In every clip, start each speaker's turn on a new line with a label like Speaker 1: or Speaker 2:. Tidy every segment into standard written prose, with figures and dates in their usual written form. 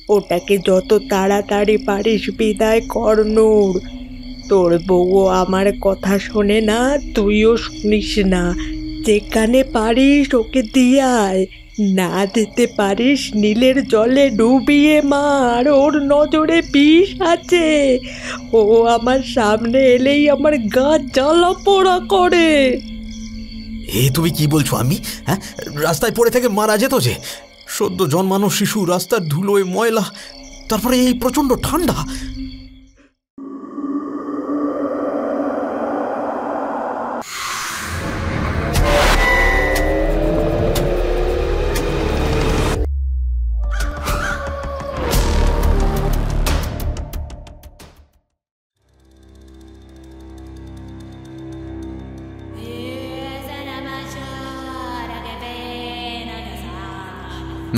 Speaker 1: ওটাকে যত তাড়াতাড়ি পারিস বিদায় কর নূর। তোর বউও আমার কথা শোনে না, তুইও শুনিস না। যেখানে পারিস ওকে দিয়ে আয়, না দিতে পারিস নীলের জলে ডুবিয়ে মার, ওর নজরে বিষ আছে। ও আমার সামনে এলেই আমার গা জ্বালা পোড়া করে।
Speaker 2: তুমি কি বলছো? আমি রাস্তায় পড়ে থেকে মারা যেত যে? সদ্য জন্মানো শিশু, রাস্তার ধুলোয় ময়লা, তারপরে এই প্রচন্ড ঠান্ডা।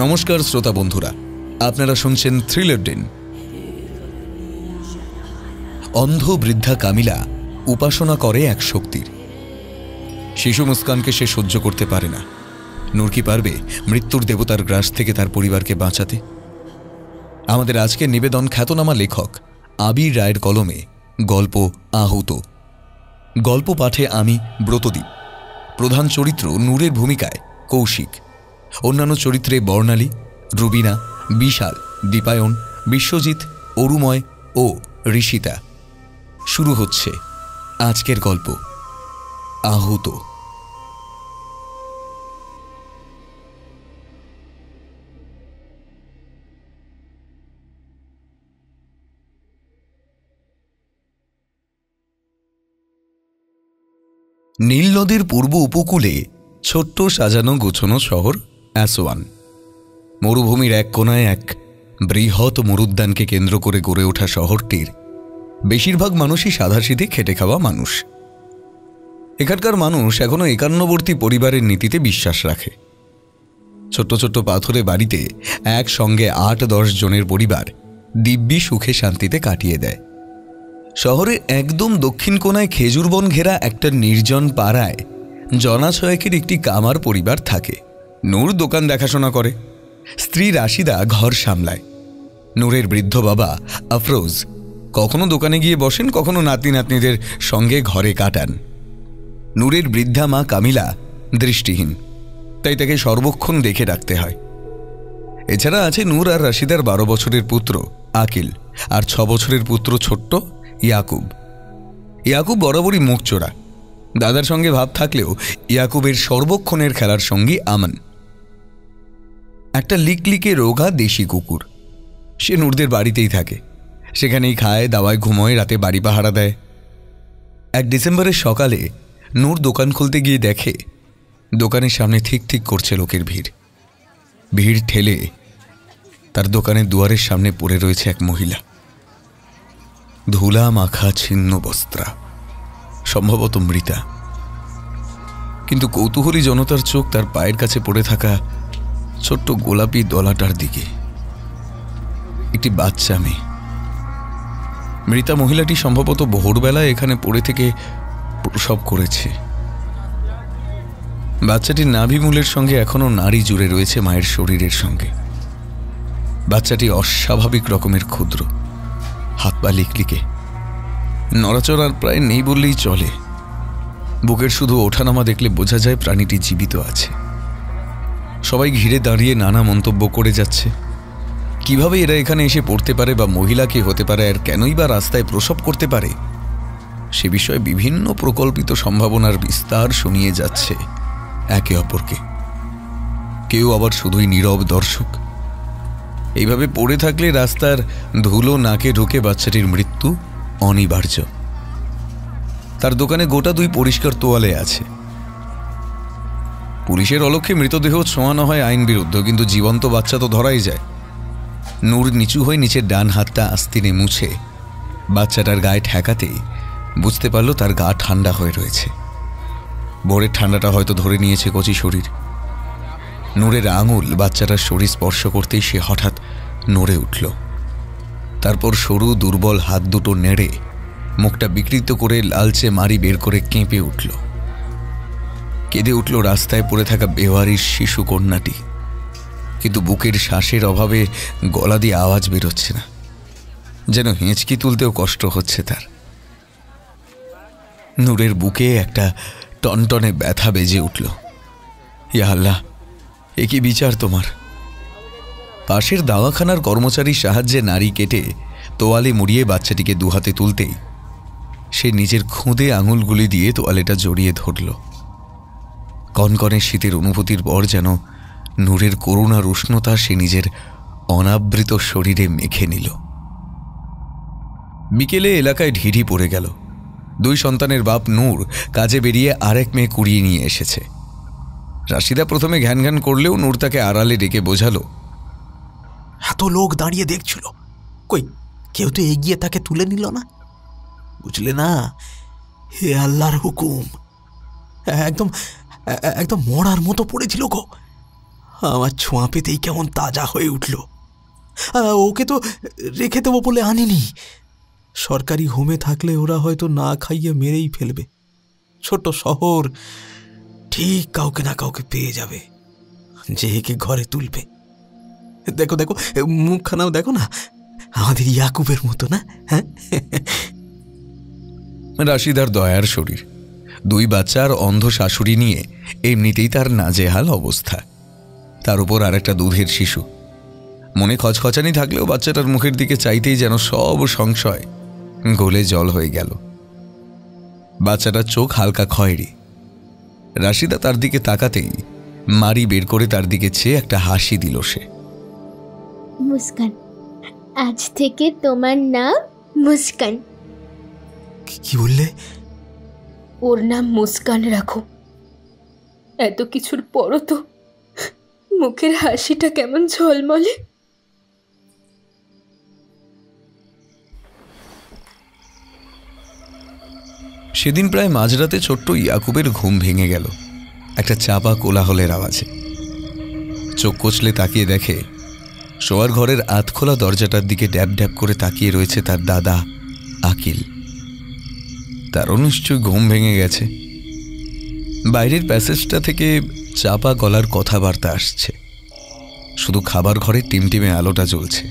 Speaker 3: নমস্কার শ্রোতা বন্ধুরা, আপনারা শুনছেন থ্রিলার ডেন। অন্ধ বৃদ্ধা কামিলা উপাসনা করে এক শক্তির। শিশু মুস্কানকে সে সহ্য করতে পারে না। নূর কি পারবে মৃত্যুর দেবতার গ্রাস থেকে তার পরিবারকে বাঁচাতে? আমাদের আজকের নিবেদন খ্যাতনামা লেখক আবির রায়ের কলমে গল্প আহুত। গল্প পাঠে আমি ব্রতদীপ। প্রধান চরিত্র নূরের ভূমিকায় কৌশিক। অন্যান্য চরিত্রে বর্ণালী, রুবিনা, বিশাল, দীপায়ন, বিশ্বজিৎ, অরুময় ও ঋষিতা। শুরু হচ্ছে আজকের গল্প আহুত। নীল নদীর পূর্ব উপকূলে ছোট্ট সাজানো গোছানো শহর অ্যাসওয়ান। মরুভূমির এক কোনায় এক বৃহৎ মরুদ্যানকে কেন্দ্র করে গড়ে ওঠা শহরটির বেশিরভাগ মানুষই সাধাসিধে খেটে খাওয়া মানুষ। এখানকার মানুষ এখনও একান্নবর্তী পরিবারের নীতিতে বিশ্বাস রাখে। ছোট্ট ছোট্ট পাথরে বাড়িতে একসঙ্গে ৮-১০ জনের পরিবার দিব্যি সুখে শান্তিতে কাটিয়ে দেয়। শহরের একদম দক্ষিণ কোনায় খেজুরবন ঘেরা একটা নির্জন পাড়ায় জনা ছয়েকের একটি কামার পরিবার থাকে। নূর দোকান দেখাশোনা করে, স্ত্রী রাশিদা ঘর সামলায়। নূরের বৃদ্ধ বাবা আফরোজ কখনো দোকানে গিয়ে বসেন, কখনো নাতি নাতনিদের সঙ্গে ঘরে কাটান। নূরের বৃদ্ধা মা কামিলা দৃষ্টিহীন, তাই তাকে সর্বক্ষণ দেখে রাখতে হয়। এছাড়া আছে নূর আর রাশিদার 12 বছরের পুত্র আকিল আর 6 বছরের পুত্র ছোট্ট ইয়াকুব। ইয়াকুব বরাবরই মুখ চোরা। দাদার সঙ্গে ভাব থাকলেও ইয়াকুবের সর্বক্ষণের খেলার সঙ্গী আমান, একটা লিকলিকে রোগা দেশি কুকুর। সে নূরদের বাড়িতেই থাকে, সেখানেই খায়, দাওয়ায়, ঘুমোয়, রাতে বাড়ি পাহারা দেয়। এক ডিসেম্বরের সকালে নূর দোকান খুলতে গিয়ে দেখে দোকানের সামনে ঠিক ঠিক করছে লোকের ভিড়। ভিড় ঠেলে তার দোকানের দুয়ারের সামনে পড়ে রয়েছে এক মহিলা, ধুলা মাখা ছিন্ন বস্ত্রা, সম্ভবত মৃতা। কিন্তু কৌতূহলী জনতার চোখ তার পায়ের কাছে পড়ে থাকা ছোট্ট গোলাপি দলাটার দিকে। একটি বাচ্চা মেয়ে। মৃতা মহিলাটি সম্ভবত ভোরবেলায় এখানে পড়ে থেকে প্রসব করেছে। বাচ্চাটির নাভিমূলের সঙ্গে এখনো নাড়ি জুড়ে রয়েছে মায়ের শরীরের সঙ্গে। বাচ্চাটি অস্বাভাবিক রকমের ক্ষুদ্র, হাত পা লিকলিকে, নড়াচড়ার প্রায় নেই বললেই চলে। বুকের শুধু ওঠানামা দেখলে বোঝা যায় প্রাণীটি জীবিত আছে। সবাই ঘিরে দাঁড়িয়ে নানা মন্তব্য করে যাচ্ছে। কিভাবে এরা এখানে এসে পড়তে পারে, বা মহিলা কে হতে পারে, আর কেনই বা রাস্তায় প্রসব করতে পারে, সে বিষয়ে বিভিন্ন প্রকল্পিত সম্ভাবনার বিস্তার শুনিয়ে যাচ্ছে একে অপরকে। কেউ আবার শুধুই নীরব দর্শক। এইভাবে পড়ে থাকলে রাস্তার ধুলো নাকে ঢুকে বাচ্চাটির মৃত্যু অনিবার্য। তার দোকানে গোটা 2 পরিষ্কার তোয়ালে আছে। পুলিশের অলক্ষ্যে মৃতদেহ ছোঁয়ানো হয় আইন বিরুদ্ধ, কিন্তু জীবন্ত বাচ্চা তো ধরাই যায়। নূর নিচু হয়ে নিচের ডান হাতটা আস্তিনে মুছে বাচ্চাটার গায়ে ঠেকাতেই বুঝতে পারল তার গা ঠান্ডা হয়ে রয়েছে। ভোরের ঠান্ডাটা হয়তো ধরে নিয়েছে কচি শরীর। নূরের আঙুল বাচ্চাটার শরীর স্পর্শ করতেই সে হঠাৎ নড়ে উঠল। তারপর সরু দুর্বল হাত দুটো নেড়ে মুখটা বিকৃত করে লালচে মারি বের করে কেঁপে উঠল। কেঁদে উঠল রাস্তায় পড়ে থাকা বেওয়ারির শিশু কন্যাটি। কিন্তু বুকের শ্বাসের অভাবে গলা দিয়ে আওয়াজ বেরোচ্ছে না, যেন হেঁচকি তুলতেও কষ্ট হচ্ছে তার। নূরের বুকে একটা টনটনে ব্যথা বেজে উঠল। ইয়া আল্লাহ, এ কি বিচার তোমার! পাশের দাওয়াখানার কর্মচারীর সাহায্যে নাড়ি কেটে তোয়ালে মুড়িয়ে বাচ্চাটিকে দুহাতে তুলতেই সে নিজের খুদে আঙুলগুলি দিয়ে তোয়ালেটা জড়িয়ে ধরল। কনকনে শীতের অনুভূতির পর যেন নূরের করুণার উষ্ণতা সে নিজের অনাবৃত শরীরে মেখে নিল। বিকেলে এলাকায় ঢিঢি পড়ে গেল। 2 সন্তানের বাপ নূর কাজে বেরিয়ে আরেক মেয়ে কুড়িয়ে নিয়ে এসেছে। রাশিদা প্রথমে ঘ্যান ঘ্যান করলেও নূর তাকে আড়ালে ডেকে বোঝালো,
Speaker 2: এত লোক দাঁড়িয়ে দেখছিল, কই কেউ তো এগিয়ে তাকে তুলে নিল না, বুঝলে না? হে আল্লাহর হুকুম, একদম একদম মরার মতো পড়েছিল গো। আমার ছোঁয়া পেতেই কেমন তাজা হয়ে উঠল। ওকে তো রেখে দেবো বলে আনিনি। সরকারি হোমে থাকলে ওরা হয়তো না খাইয়ে মেরেই ফেলবে। ছোট শহর, ঠিক কাউকে না কাউকে পেয়ে যাবে যে একে ঘরে তুলবে। দেখো দেখো, মুখখানাও দেখো না, আমাদের ইয়াকুবের মতো না? হ্যাঁ,
Speaker 3: রাশিদার দয়ার শরীর, 2 বাচ্চা আর অন্ধ শাশুড়ি নিয়ে এমনিতেই তার নাজেহাল অবস্থা। তার উপর আর একটা দুধের শিশু। মনে খচখচানি থাকলেও বাচ্চাটার মুখের দিকে চাইতেই যেন সব সংশয় গলে জল হয়ে গেল। বাচ্চাটার চোখ হালকা খয়েরি। রাশিদা তার দিকে তাকাতেই মারি বের করে তার দিকে চেয়ে একটা হাসি দিল সে।
Speaker 4: মুস্কান, আজ থেকে তোমার নাম মুস্কান।
Speaker 2: কি বললে?
Speaker 5: ওর নাম মুস্কান রাখো। এত কিছুর পরও তো মুখের হাসিটা কেমন ঝলমলে।
Speaker 3: সেদিন প্রায় মাঝরাতে ছোট্ট ইয়াকুবের ঘুম ভেঙে গেল একটা চাপা কোলাহলের আওয়াজে। চোখ কচলে তাকিয়ে দেখে শোয়ার ঘরের আধখোলা দরজাটার দিকে ড্যাব ড্যাব করে তাকিয়ে রয়েছে তার দাদা আকিল। তারও নিশ্চয়ই ঘুম ভেঙে গেছে। বাইরের প্যাসেজটা থেকে চাপা গলার কথাবার্তা আসছে। শুধু খাবার ঘরে টিমটিমে আলোটা জ্বলছে,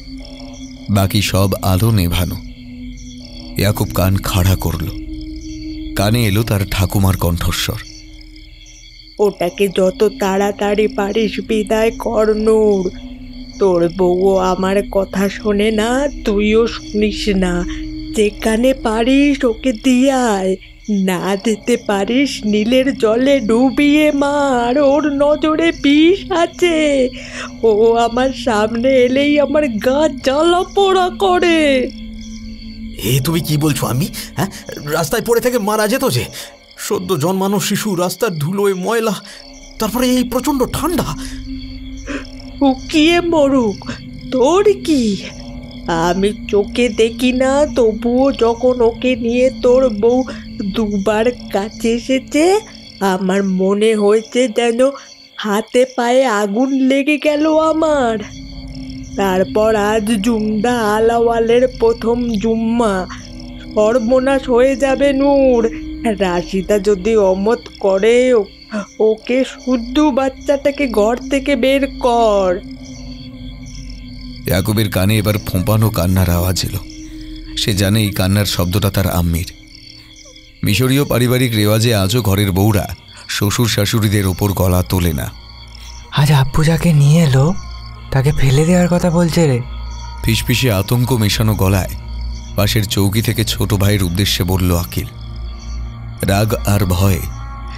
Speaker 3: বাকি সব আলো নেভানো। ইয়াকুব কান খাড়া করল। কানে এলো তার ঠাকুমার কণ্ঠস্বর।
Speaker 1: ওটাকে যত তাড়াতাড়ি পারিস বিদায় কর নূর। তোর বউও আমার কথা শোনে না, তুইও শুনিস না। যেখানে পারিস ওকে দিয়ে আয়, না দিতে পারিস নীলের জলে ডুবিয়ে মার। ওর নজরে বিষ আছে। ও আমার সামনে এলেই আমার গা জ্বালা পোড়া করে।
Speaker 2: এ তুমি কি বলছো আমি? হ্যাঁ, রাস্তায় পড়ে থেকে মারা যেত যে। সদ্য জন্মানো শিশু, রাস্তার ধুলোয় ময়লা, তারপরে এই প্রচণ্ড ঠান্ডা।
Speaker 1: শুকিয়ে মরুক, তোর কি? আমি চোখে দেখি না, তবুও যখন ওকে নিয়ে তোর বউ 2 বার কাছে এসেছে, আমার মনে হয়েছে যেন হাতে পায়ে আগুন লেগে গেল আমার। তারপর আজ জুমদা আলাওয়ালের প্রথম জুম্মা। সর্বনাশ হয়ে যাবে নূর। রাশিদা যদি অমত করে, ওকে শুদ্ধ বাচ্চাটাকে ঘর থেকে বের কর।
Speaker 3: ইয়াকুবের কানে এবার ফোঁপানো কান্নার আওয়াজ এলো। সে জানে এই কান্নার শব্দটা তার আম্মির। মিশরীয় পারিবারিক রেওয়াজে আজও ঘরের বউরা শ্বশুর শাশুড়িদের ওপর গলা তোলে না।
Speaker 6: আজ আব্বু যাকে নিয়ে এলো তাকে ফেলে দেওয়ার কথা বলছে রে।
Speaker 3: ফিসফিসে আতঙ্ক মেশানো গলায় পাশের চৌকি থেকে ছোট ভাইয়ের উদ্দেশ্যে বলল আকিল। রাগ আর ভয়ে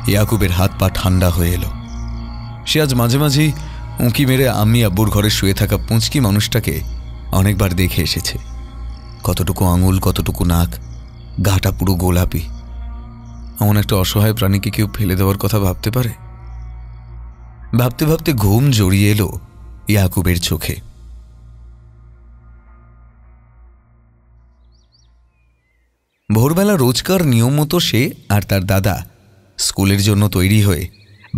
Speaker 3: ইয়াকুবের হাত পা ঠান্ডা হয়ে এলো। সে আজ মাঝে মাঝেই উঁকি মেরে আম্মি আব্বুর ঘরে শুয়ে থাকা পুঁচকি মানুষটাকে অনেকবার দেখে এসেছে। কতটুকু আঙুল, কতটুকু নাক, গাটা পুরো গোলাপি। এমন একটা অসহায় প্রাণীকে কেউ ফেলে দেওয়ার কথা ভাবতে পারে? ভাবতে ভাবতে ঘুম জড়িয়ে এলো ইয়াকুবের চোখে। ভোরবেলা রোজকার নিয়ম মতো সে আর তার দাদা স্কুলের জন্য তৈরি হয়ে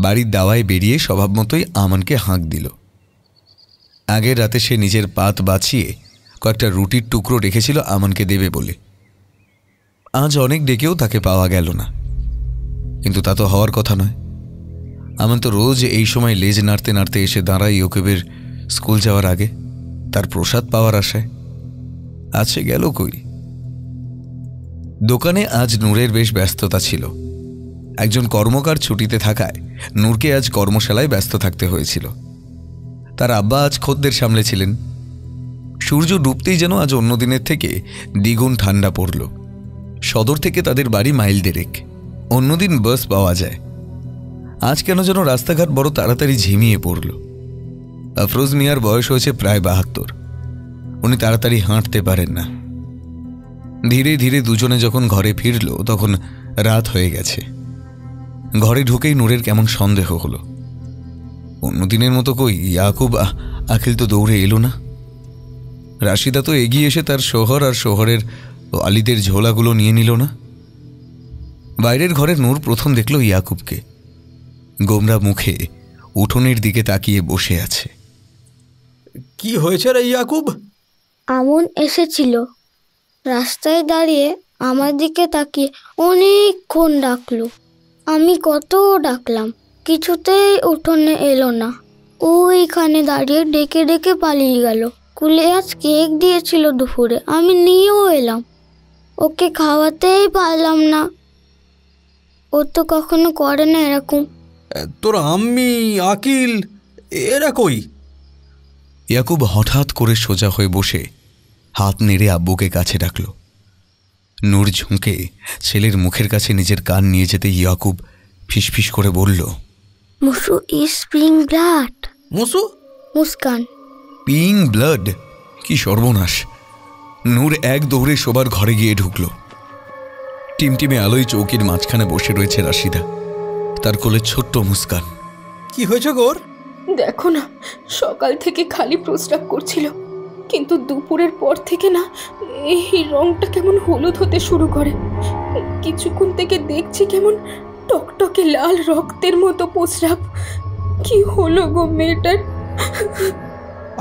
Speaker 3: বাড়ির দাওয়ায় বেরিয়ে স্বভাব মতোই আমানকে হাঁক দিল। আগের রাতে সে নিজের পাত বাছিয়ে কয়েকটা রুটির টুকরো রেখেছিল আমানকে দেবে বলে। আজ অনেক ডেকেও তাকে পাওয়া গেল না। কিন্তু তা তো হওয়ার কথা নয়। আমান তো রোজ এই সময় লেজ নাড়তে নাড়তে এসে দাঁড়ায় ইয়াকুবের স্কুল যাওয়ার আগে, তার প্রসাদ পাওয়ার আশায়। আছে গেল কই? দোকানে আজ নূরের বেশ ব্যস্ততা ছিল। একজন কর্মকার ছুটিতে থাকায় নূরকে আজ কর্মশালায় ব্যস্ত থাকতে হয়েছিল। তার আব্বা আজ খদ্দের সামলেছিলেন। সূর্য ডুবতেই যেন আজ অন্য দিনের থেকে দ্বিগুণ ঠান্ডা পড়ল। সদর থেকে তাদের বাড়ি মাইল 1.5। অন্যদিন বাস পাওয়া যায়, আজ কেন যেন রাস্তাঘাট বড় তাড়াতাড়ি ঝিমিয়ে পড়ল। আফরোজ মিয়ার বয়স হয়েছে প্রায় 72। উনি তাড়াতাড়ি হাঁটতে পারেন না। ধীরে ধীরে দুজনে যখন ঘরে ফিরল তখন রাত হয়ে গেছে। ঘরে ঢুকেই নূরের কেমন সন্দেহ হলো। অন্যদিনের মতো কই ইয়াকুব আখিল তো দৌড়ে এলো না। রাশিদা তো এগিয়ে এসে তার শহর আর শহরের আলিদের ঝোলাগুলো নিয়ে নিল না। বাইরের ঘরের নূর প্রথম দেখল ইয়াকুবকে। গোমরা মুখে উঠোনের দিকে তাকিয়ে বসে আছে।
Speaker 2: কি হয়েছে রে ইয়াকুব?
Speaker 7: আমন এসেছিল, রাস্তায় দাঁড়িয়ে আমার দিকে তাকিয়ে অনেকক্ষণ ডাকলো। আমি কত ডাকলাম, কিছুতেই উঠোনে এলো না। ওইখানে দাঁড়িয়ে ডেকে ডেকে পালিয়ে গেল। স্কুলে আজ কেক দিয়েছিল দুপুরে, আমি নিয়েও এলাম। ওকে খাওয়াতেই পারলাম না। ও তো কখনো করে না এরকম।
Speaker 2: তোর আম্মি আকিল এরা কই?
Speaker 3: ইয়াকুব হঠাৎ করে সোজা হয়ে বসে হাত নেড়ে আব্বুকে কাছে ডাকল। নূর ঝুঁকে ছেলের মুখের কাছে নিজের কান নিয়ে যেতে ইয়াকুব ফিসফিস করে বলল,
Speaker 7: Musu is pink blood.
Speaker 2: Musu?
Speaker 7: Muskan.
Speaker 3: Pink blood? কি সর্বনাশ! নূর এক দৌড়ে শোবার ঘরে গিয়ে ঢুকল। টিমটিমে আলোয় চৌকির মাঝখানে বসে রয়েছে রাশিদা, তার কোলে ছোট্ট মুস্কান।
Speaker 2: কি হয়েছে গোর?
Speaker 5: দেখো না, সকাল থেকে খালি প্রস্রাব করছিল, কিন্তু দুপুরের পর থেকে না এই রংটা কেমন হলুদ হতে শুরু করে। কিছুক্ষণ থেকে দেখছি কেমন টকটকে লাল রক্তের মতো প্রস্রাব। কি হলো গো মেয়েটার?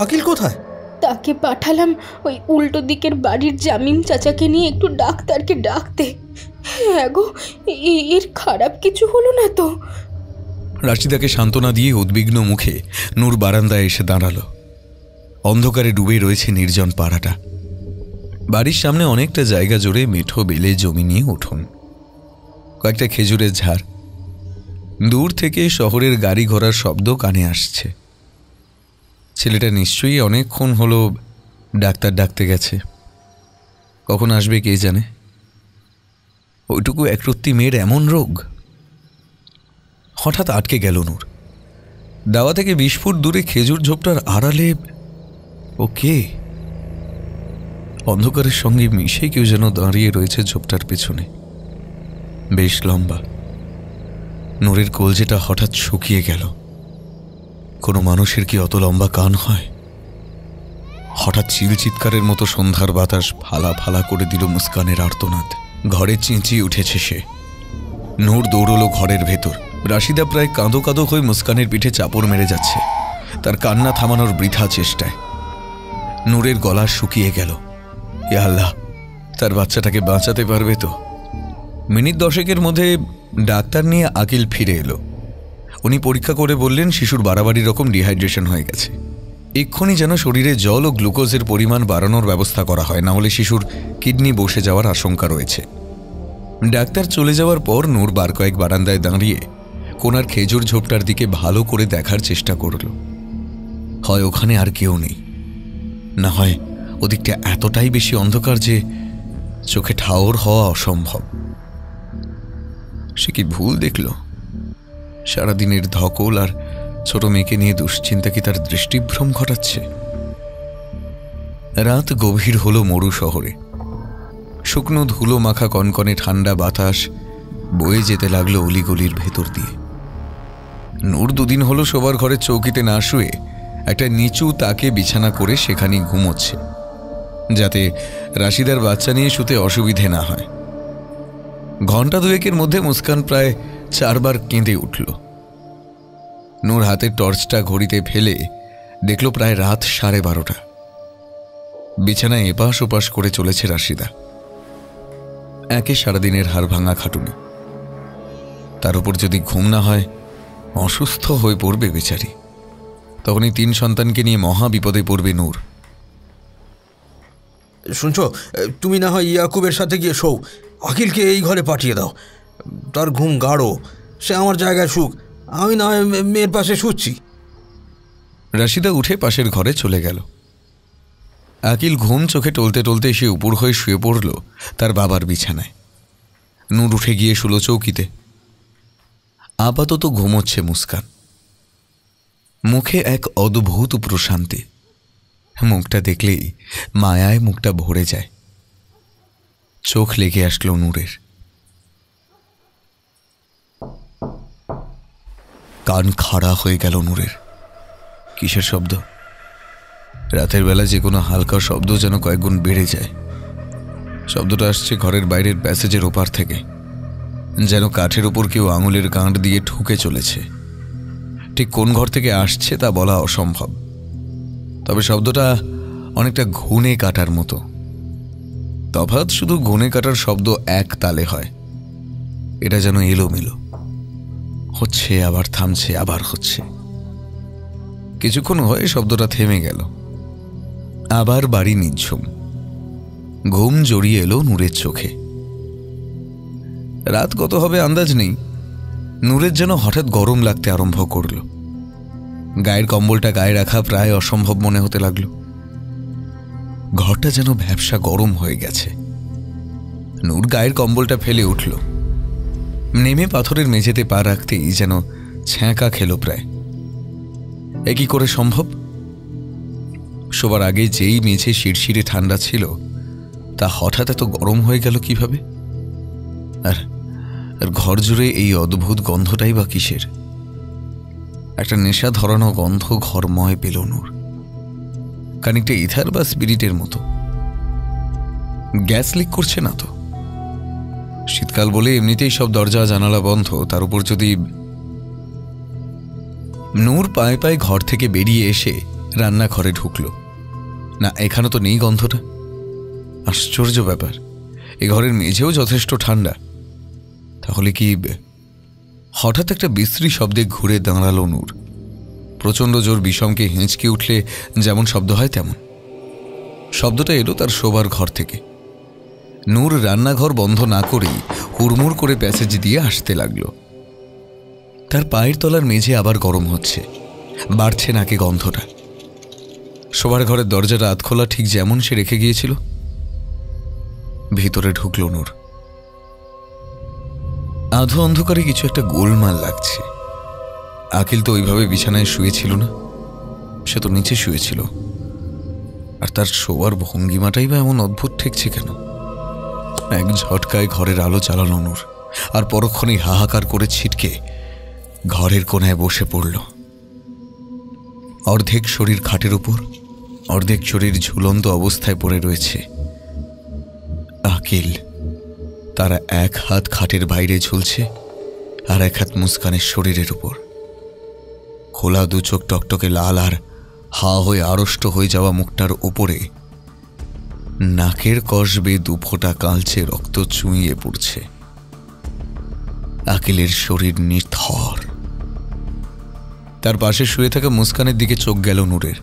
Speaker 2: আকিল কোথায়?
Speaker 5: তাকে পাঠালাম ওই উল্টো দিকের বাড়ির জামিন চাচাকে নিয়ে একটু ডাক্তারকে ডাকতে। হ্যাঁ গো, এর খারাপ কিছু হলো না তো?
Speaker 3: রাশিদাকে সান্ত্বনা দিয়ে উদ্বিগ্ন মুখে নূর বারান্দায় এসে দাঁড়ালো। অন্ধকারে ডুবে রয়েছে নির্জন পাড়াটা। বাড়ির সামনে অনেকটা জায়গা জুড়ে মেঠো বেলে জমি নিয়ে উঠোন, কয়েকটা খেজুরের ঝাড়। দূর থেকে শহরের গাড়ি ঘোড়ার শব্দ কানে আসছে। ছেলেটা নিশ্চয়ই অনেকক্ষণ হলো ডাক্তার ডাকতে গেছে। কখন আসবে কে জানে। ওইটুকু একরত্তি মেয়ের এমন রোগ। হঠাৎ আটকে গেল নূর। দাওয়া থেকে 20 ফুট দূরে খেজুর ঝোপটার আড়ালে ও কে? অন্ধকারের সঙ্গে মিশে কেউ যেন দাঁড়িয়ে রয়েছে ঝোপটার পেছনে, বেশ লম্বা। নূরের কলজেটা হঠাৎ শুকিয়ে গেল। কোনো মানুষের কি অত লম্বা কান হয়? হঠাৎ চিৎকারের মতো সন্ধ্যার বাতাস ফালা ফালা করে দিল মুস্কানের আর্তনাদ। ঘরে চেঁচিয়ে উঠেছে সে। নূর দৌড়ল ঘরের ভেতর। রাশিদা প্রায় কাঁদো কাঁদো হয়ে মুস্কানের পিঠে চাপড় মেরে যাচ্ছে, তার কান্না থামানোর বৃথা চেষ্টায়। নূরের গলা শুকিয়ে গেল। এ আল্লাহ, তার বাচ্চাটাকে বাঁচাতে পারবে তো? মিনিট 10 মধ্যে ডাক্তার নিয়ে আকিল ফিরে এলো। উনি পরীক্ষা করে বললেন শিশুর বাড়াবাড়ি রকম ডিহাইড্রেশন হয়ে গেছে। এক্ষুনি যেন শরীরে জল ও গ্লুকোজের পরিমাণ বাড়ানোর ব্যবস্থা করা হয়, না হলে শিশুর কিডনি বসে যাওয়ার আশঙ্কা রয়েছে। ডাক্তার চলে যাওয়ার পর নূর বার কয়েক বারান্দায় দাঁড়িয়ে কোনার খেজুর ঝোপটার দিকে ভালো করে দেখার চেষ্টা করল। হয় ওখানে আর কেউ নেই, না হয় ওদিকটা এতটাই বেশি অন্ধকার যে চোখে ঠাওর হওয়া অসম্ভব। সে কি ভুল দেখল? সারাদিনের ধকল আর ছোট মেয়েকে নিয়ে দুশ্চিন্তা কি তার দৃষ্টিভ্রম ঘটাচ্ছে? রাত গভীর হলো মরু শহরে। শুকনো ধুলো মাখা কনকনে ঠান্ডা বাতাস বয়ে যেতে লাগলো অলিগলির ভেতর দিয়ে। নূর 2 দিন হলো শোবার ঘরের চৌকিতে না শুয়ে একটা নিচু তাকে বিছানা করে সেখানেই ঘুমোচ্ছে, যাতে রাশিদার বাচ্চা নিয়ে শুতে অসুবিধে না হয়। ঘণ্টা 2 মধ্যে মুস্কান প্রায় 4 বার কেঁদে উঠল। নূর হাতের টর্চটা ঘড়িতে ফেলে দেখল প্রায় রাত 12:30। বিছানায় এপাশ ওপাশ করে চলেছে রাশিদা। একে সারাদিনের হাড় ভাঙা খাটুনি, তার উপর যদি ঘুম না হয় অসুস্থ হয়ে পড়বে বেচারি। তখনই 3 সন্তানকে নিয়ে মহা বিপদে পড়বে নূর।
Speaker 2: শুনছো, তুমি না হয় ইয়াকুবের সাথে গিয়ে শোও, আকিলকে এই ঘরে পাঠিয়ে দাও। তার ঘুম গাঢ়, সে আমার জায়গায় শুক, আমি না হয় মেয়ের পাশে শুচ্ছি।
Speaker 3: রাশিদা উঠে পাশের ঘরে চলে গেল। আকিল ঘুম চোখে টলতে টলতে সে উপর হয়ে শুয়ে পড়ল তার বাবার বিছানায়। নূর উঠে গিয়ে শুলো চৌকিতে। আপাতত ঘুমোচ্ছে মুস্কান। মুখে এক অদ্ভুত প্রশান্তি। মুখটা দেখলেই মায়ায় মুখটা ভরে যায়। চোখ লেগে আসলো নূরের। কান খাড়া হয়ে গেল নূরের। কিসের শব্দ? রাতের বেলা যে কোনো হালকা শব্দ যেন কয়েকগুণ বেড়ে যায়। শব্দটা আসছে ঘরের বাইরের প্যাসেজের ওপার থেকে, যেন কাঠের ওপর কেউ আঙুলের গাঁট দিয়ে ঠুকে চলেছে। ঠিক কোন ঘর থেকে আসছে তা বলা অসম্ভব, তবে শব্দটা অনেকটা ঘুনে কাটার মতো। তফাৎ শুধু ঘুনে কাটার শব্দ এক তালে হয়, এটা যেন এলোমেলো হচ্ছে, আবার থামছে, আবার হচ্ছে। কিছুক্ষণ হয়ে শব্দটা থেমে গেল। আবার বাড়ি নিঝুম। ঘুম জড়িয়ে এলো নূরের চোখে। রাত কত হবে আন্দাজ নেই। নূরের যেন হঠাৎ গরম লাগতে আরম্ভ করল। গায়ের কম্বলটা গায়ে রাখা প্রায় অসম্ভব মনে হতে লাগলো। ঘরটা যেন ভ্যাপসা গরম হয়ে গেছে। নূর গায়ের কম্বলটা ফেলে উঠল। নেমে পাথরের মেঝেতে পা রাখতেই যেন ছ্যাঁকা খেল প্রায়। এ কি করে সম্ভব? শোবার আগে যেই মেঝে শিরশিরে ঠান্ডা ছিল তা হঠাৎ এত গরম হয়ে গেল কিভাবে? আর ঘর জুড়ে এই অদ্ভুত গন্ধটাই বা কিসের? একটা নেশা ধরানো গন্ধ ঘরময় পেল নূর, খানিকটা ইথার বা স্পিরিটের মতো। গ্যাস লিক করছে না তো? শীতকাল বলে এমনিতেই সব দরজা জানালা বন্ধ, তার উপর যদি... নূর পায়ে পায়ে ঘর থেকে বেরিয়ে এসে রান্নাঘরে ঢুকল। না, এখানে তো নেই গন্ধটা। আশ্চর্য ব্যাপার, এ ঘরের মেঝেও যথেষ্ট ঠান্ডা। তাহলে কি? হঠাৎ একটা বিশ্রী শব্দে ঘুরে দাঁড়ালো নূর। প্রচণ্ড জোর বিষমকে হেঁচকে উঠলে যেমন শব্দ হয় তেমন শব্দটা এলো তার শোবার ঘর থেকে। নূর রান্নাঘর বন্ধ না করেই হুড়মুড় করে প্যাসেজ দিয়ে আসতে লাগলো। তার পায়ের তলার মেঝে আবার গরম হচ্ছে, বাড়ছে নাকে গন্ধটা। শোবার ঘরের দরজাটা আধখোলা, ঠিক যেমন সে রেখে গিয়েছিল। ভিতরে ঢুকল নূর। আধো অন্ধকারে কিছু একটা গোলমাল লাগছে। আকিল তো ওইভাবে বিছানায় শুয়েছিল না, সে তো নিচে শুয়েছিল। আর তার শোয়ার ভঙ্গিমাটাই বা এমন অদ্ভুত ঠেকছে কেন? এক ঝটকায় ঘরের আলো জ্বালানো নূর, আর পরক্ষণেই হাহাকার করে ছিটকে ঘরের কোনায় বসে পড়ল। অর্ধেক শরীর খাটের উপর, অর্ধেক শরীর ঝুলন্ত অবস্থায় পড়ে রয়েছে আকিল। তারা এক হাত খাটের বাইরে ঝুলছে, আর এক হাত মুস্কানের শরীরের উপর। খোলা দু চোখ টকটকে লাল, আর হা হয়ে আড়ষ্ট হয়ে যাওয়া মুখটার উপরে নাকের কষবে দুফোঁটা কালচে রক্ত চুঁইয়ে পড়ছে। আকিলের শরীর নিথর। তার পাশে শুয়ে থাকা মুস্কানের দিকে চোখ গেল নূরের।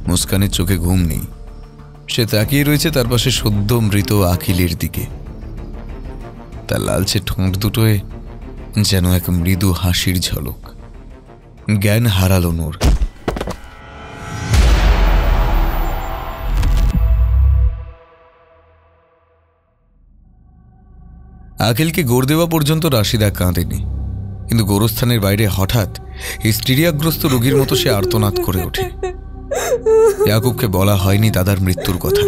Speaker 3: মুস্কানের চোখে ঘুম নেই, সে তাকিয়ে রয়েছে তার পাশে সদ্য মৃত আকিলের দিকে। তার লালচে ঠোঁট দুটোয় যেন এক মৃদু হাসির ঝলক। জ্ঞান হারালো নূর। আকিলকে গোড় দেওয়া পর্যন্ত রাশিদা কাঁদেনি, কিন্তু গোরস্থানের বাইরে হঠাৎ হিস্টেরিয়াগ্রস্ত রোগীর মতো সে আর্তনাদ করে ওঠে। ইয়াকুবকে বলা হয়নি দাদার মৃত্যুর কথা।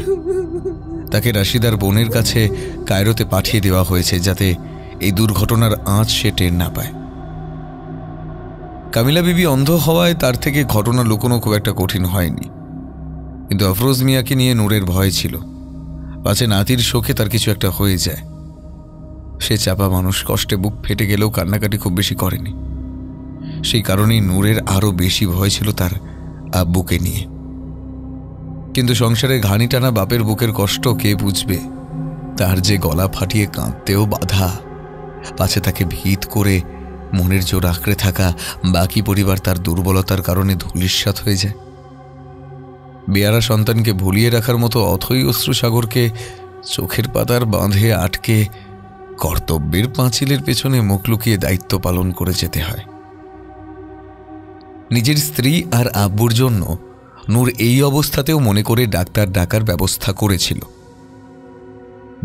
Speaker 3: তাকে রাশিদার বোনের কাছে কায়রোতে পাঠিয়ে দেওয়া হয়েছে, যাতে এই দুর্ঘটনার আঁচ সে টের না পায়। কামিলা বিবি অন্ধ হওয়ায় তার থেকে ঘটনা লুকোনো খুব একটা কঠিন হয়নি, কিন্তু আফরোজ মিয়াকে নিয়ে নূরের ভয় ছিল, পাছে নাতির শোকে তার কিছু একটা হয়ে যায়। সে চাপা মানুষ, কষ্টে বুক ফেটে গেলেও কান্নাকাটি খুব বেশি করেনি। সেই কারণেই নূরের আরও বেশি ভয় ছিল তার আব্বুকে নিয়ে। কিন্তু সংসারে ঘানি টানা বাপের বুকের কষ্ট কে বুঝবে? তার যে গলা ফাটিয়ে কাঁদতেও বাধা, পাছে তাকে ভিত করে মনের জোর আঁকড়ে থাকা বাকি পরিবার তার দুর্বলতার কারণে ধূলিসাৎ হয়ে যায়। বেয়ারা সন্তানকে ভুলিয়ে রাখার মতো অথই অশ্রুসাগরকে চোখের পাতার বাঁধে আটকে কর্তব্যের পাঁচিলের পেছনে মুখ লুকিয়ে দায়িত্ব পালন করে যেতে হয়। নিজের স্ত্রী আর আব্বুর জন্য নূর এই অবস্থাতেও মনে করে ডাক্তার ডাকার ব্যবস্থা করেছিল।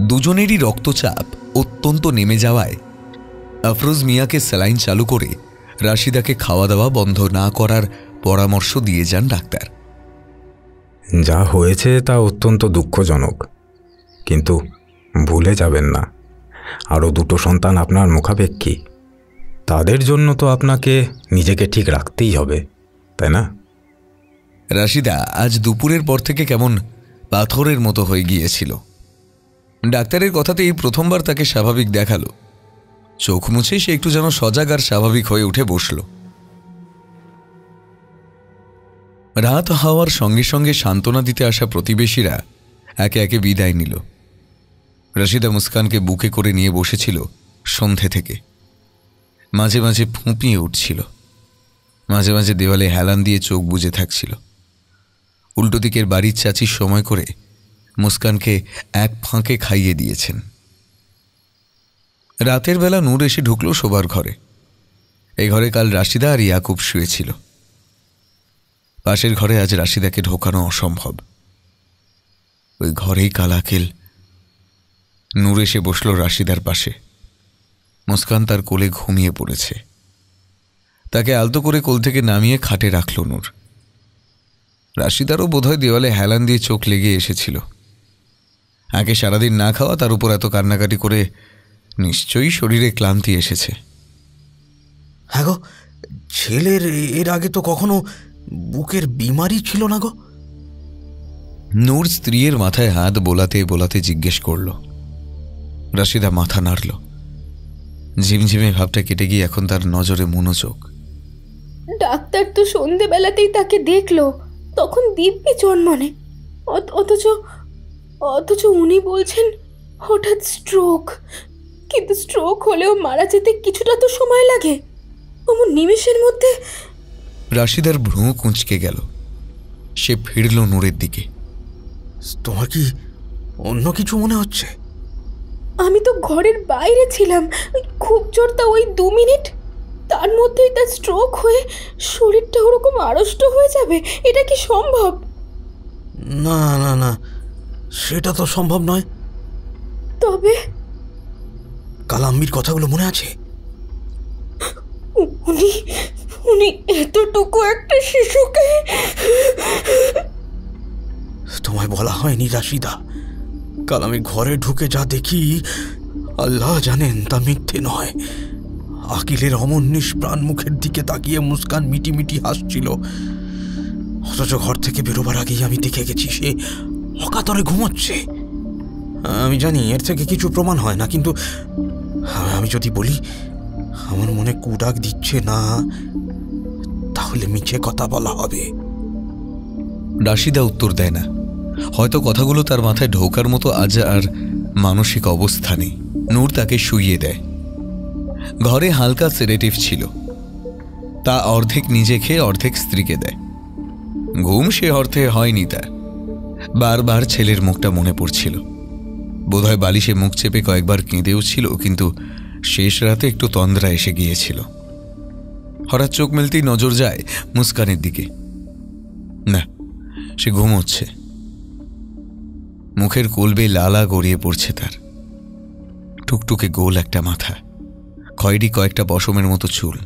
Speaker 3: দুজনেরই রক্তচাপ অত্যন্ত নেমে যাওয়ায় আফরোজ মিয়াকে স্যালাইন চালু করে রাশিদাকে খাওয়া দাওয়া বন্ধ না করার পরামর্শ দিয়ে যান ডাক্তার।
Speaker 8: যা হয়েছে তা অত্যন্ত দুঃখজনক, কিন্তু ভুলে যাবেন না আরও 2 সন্তান আপনার মুখাপেক্ষী। তাদের জন্য তো আপনাকে নিজেকে ঠিক রাখতেই হবে, তাই না?
Speaker 3: রাশিদা আজ দুপুরের পর থেকে কেমন পাথরের মতো হয়ে গিয়েছিল। ডাক্তারের কথাতে এই প্রথমবার তাকে স্বাভাবিক দেখালো। চোখ মুছে সে একটু যেন সজাগ আর স্বাভাবিক হয়ে উঠে বসল। রাত হওয়ার সঙ্গে সঙ্গে সান্ত্বনা দিতে আসা প্রতিবেশীরা একে একে বিদায় নিল। রাশিদা মুস্কানকে বুকে করে নিয়ে বসেছিল সন্ধে থেকে। মাঝে মাঝে ফুঁপিয়ে উঠছিল, মাঝে মাঝে দেওয়ালে হেলান দিয়ে চোখ বুজে থাকছিল। উল্টো দিকের বাড়ির চাচি সময় করে মুস্কানকে এক ফাঁকে খাইয়ে দিয়েছেন। রাতের বেলা নূর এসে ঢুকল শোবার ঘরে। এই ঘরে কাল রাশিদা আর ইয়াকুব শুয়েছিল। পাশের ঘরে আজ রাশিদাকে ঢোকানো অসম্ভব। ওই ঘরেই কাল আকেল। নূর এসে বসল রাশিদার পাশে। মুস্কান তার কোলে ঘুমিয়ে পড়েছে। তাকে আলতো করে কোল থেকে নামিয়ে খাটে রাখল নূর। রাশিদারও বোধহয় দেওয়ালে হেলান দিয়ে চোখ লেগে এসেছিল। আগে সারাদিন না খাওয়া, তার উপর এত কান্নাকাটি করে নিশ্চয়ই শরীরে ক্লান্তি এসেছে।
Speaker 2: হ্যাঁ গো, ছেলের এর আগে তো কখনো বুকের বিমারি ছিল না গো।
Speaker 3: নূর স্ত্রীর মাথায় হাত বোলাতে বোলাতে জিজ্ঞেস করল। রাশিদা মাথা নাড়ল। ঝিমঝিমে ভাবটা কেটে গিয়ে এখন তার নজরে মনোযোগ।
Speaker 5: ডাক্তার তো সন্ধেবেলাতেই তাকে দেখলো, তখন দিব্যি জন্মনে। অথচ উনি বলছেন হঠাৎ স্ট্রোক। কিন্তু স্ট্রোক হলেও মারা যেতে কিছুটা তো সময় লাগে। অমন নিমেষের মধ্যে
Speaker 3: রাশিদার ভ্রু কুঁচকে গেল। সে ফিরল নূরের দিকে।
Speaker 2: তোমার কি অন্য কিছু মনে হচ্ছে?
Speaker 5: আমি তো ঘরের বাইরে ছিলাম, খুব জোর তা ওই 2 মিনিট, তার মধ্যেই তার স্ট্রোক হয়ে শরীরটা ওরকম আড়ষ্ট হয়ে যাবে, এটা কি সম্ভব?
Speaker 2: না না না, সেটা তো সম্ভব নয়।
Speaker 5: তবে
Speaker 2: কালাম্বির কথাগুলো মনে আছে?
Speaker 5: উনি এতটুকু একটা শিশুকে।
Speaker 2: তোমায় বলা হয়নি রাশিদা, কাল আমি ঘরে ঢুকে যা দেখি আল্লাহ জানেন তা মিথ্যে নয়। আকিলের অমন নিষ্প্রাণ মুখের দিকে তাকিয়ে মুস্কান মিটি মিটি হাসছিল। অথচ ঘর থেকে বেরোবার আগেই আমি দেখে গেছি সে অকাতরে ঘুমোচ্ছে। আমি জানি এর থেকে কিছু প্রমাণ হয় না, কিন্তু আমি যদি বলি আমার মনে কুডাক দিচ্ছে না, তাহলে মিছে কথা বলা হবে।
Speaker 3: রাশিদা উত্তর দেয় না। হয়তো কথাগুলো তার মাথায় ঢোকার মতো আজ আর মানসিক অবস্থা নেই। নূর তাকে শুইয়ে দেয়। ঘরে হালকা সেডেটিভ ছিল, তা অর্ধেক নিজে খেয়ে অর্ধেক স্ত্রীকে দেয়। ঘুম সে অর্থে হয়নি তার। বারবার ছেলের মুখটা মনে পড়ছিল। বোধহয় বালিশে মুখ চেপে কয়েকবার কেঁদেও ছিল, কিন্তু শেষ রাতে একটু তন্দ্রা এসে গিয়েছিল। হঠাৎ চোখ মেলতেই নজর যায় মুস্কানের দিকে। না, সে ঘুমোচ্ছে। মুখের কোলবে লালা গড়িয়ে পড়ছে তার। টুকটুকে গোল একটা মাথা, খয়েরি কয়েকটা পশমের মতো চুল।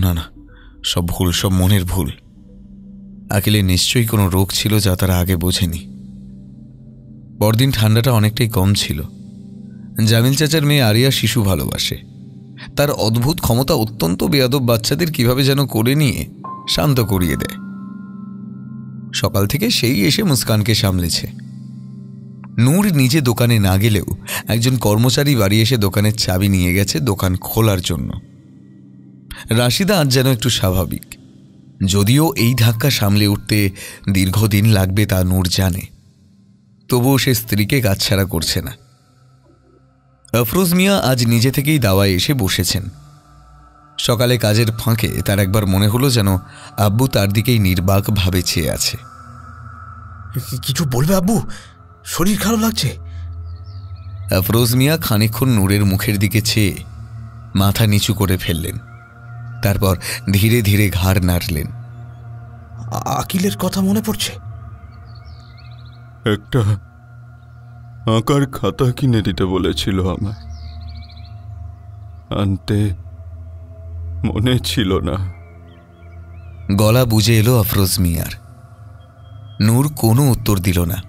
Speaker 3: না না, সব ভুল, সব মনের ভুল। আকিলের নিশ্চয়ই কোনো রোগ ছিল যা তারা আগে বোঝেনি। পরদিন ঠান্ডাটা অনেকটাই কম ছিল। জামিল চাচার মেয়ে আরিয়া শিশু ভালোবাসে। তার অদ্ভুত ক্ষমতা অত্যন্ত বেয়াদব বাচ্চাদের কিভাবে যেন করে নিয়ে শান্ত করিয়ে দেয়। সকাল থেকে সেই এসে মুস্কানকে সামলেছে। নূর নিজে দোকানে না গেলেও একজন কর্মচারী বাড়ি এসে দোকানের চাবি নিয়ে গেছে দোকান খোলার জন্য। রাশিদা আজ যেন একটু স্বাভাবিক, যদিও এই ধাক্কা সামলে উঠতে দীর্ঘদিন লাগবে তা নূর জানে। তবুও সে স্ত্রীকে কাছছাড়া করছে না। আফরোজ মিয়া আজ নিজে থেকেই দাওয়ায় এসে বসেছেন। সকালে কাজের ফাঁকে তার একবার মনে হলো যেন আব্বু তার দিকেই নির্বাক ভাবে চেয়ে আছে।
Speaker 2: কিছু বলবে আব্বু? শরীর খারাপ লাগছে।
Speaker 3: আফরোজ মিয়া খানিকক্ষণ নূরের মুখের দিকে চেয়ে মাথা নিচু করে ফেললেন, তারপর ধীরে ধীরে ঘাড় নাড়লেন।
Speaker 2: আকিলের কথা মনে পড়ছে।
Speaker 9: একটা আঁকার খাতা কিনে দিতে বলেছিল আমায়, আনতে মনে ছিল না।
Speaker 3: গলা বুঝে এলো আফরোজ মিয়ার। নূর কোনো উত্তর দিল না,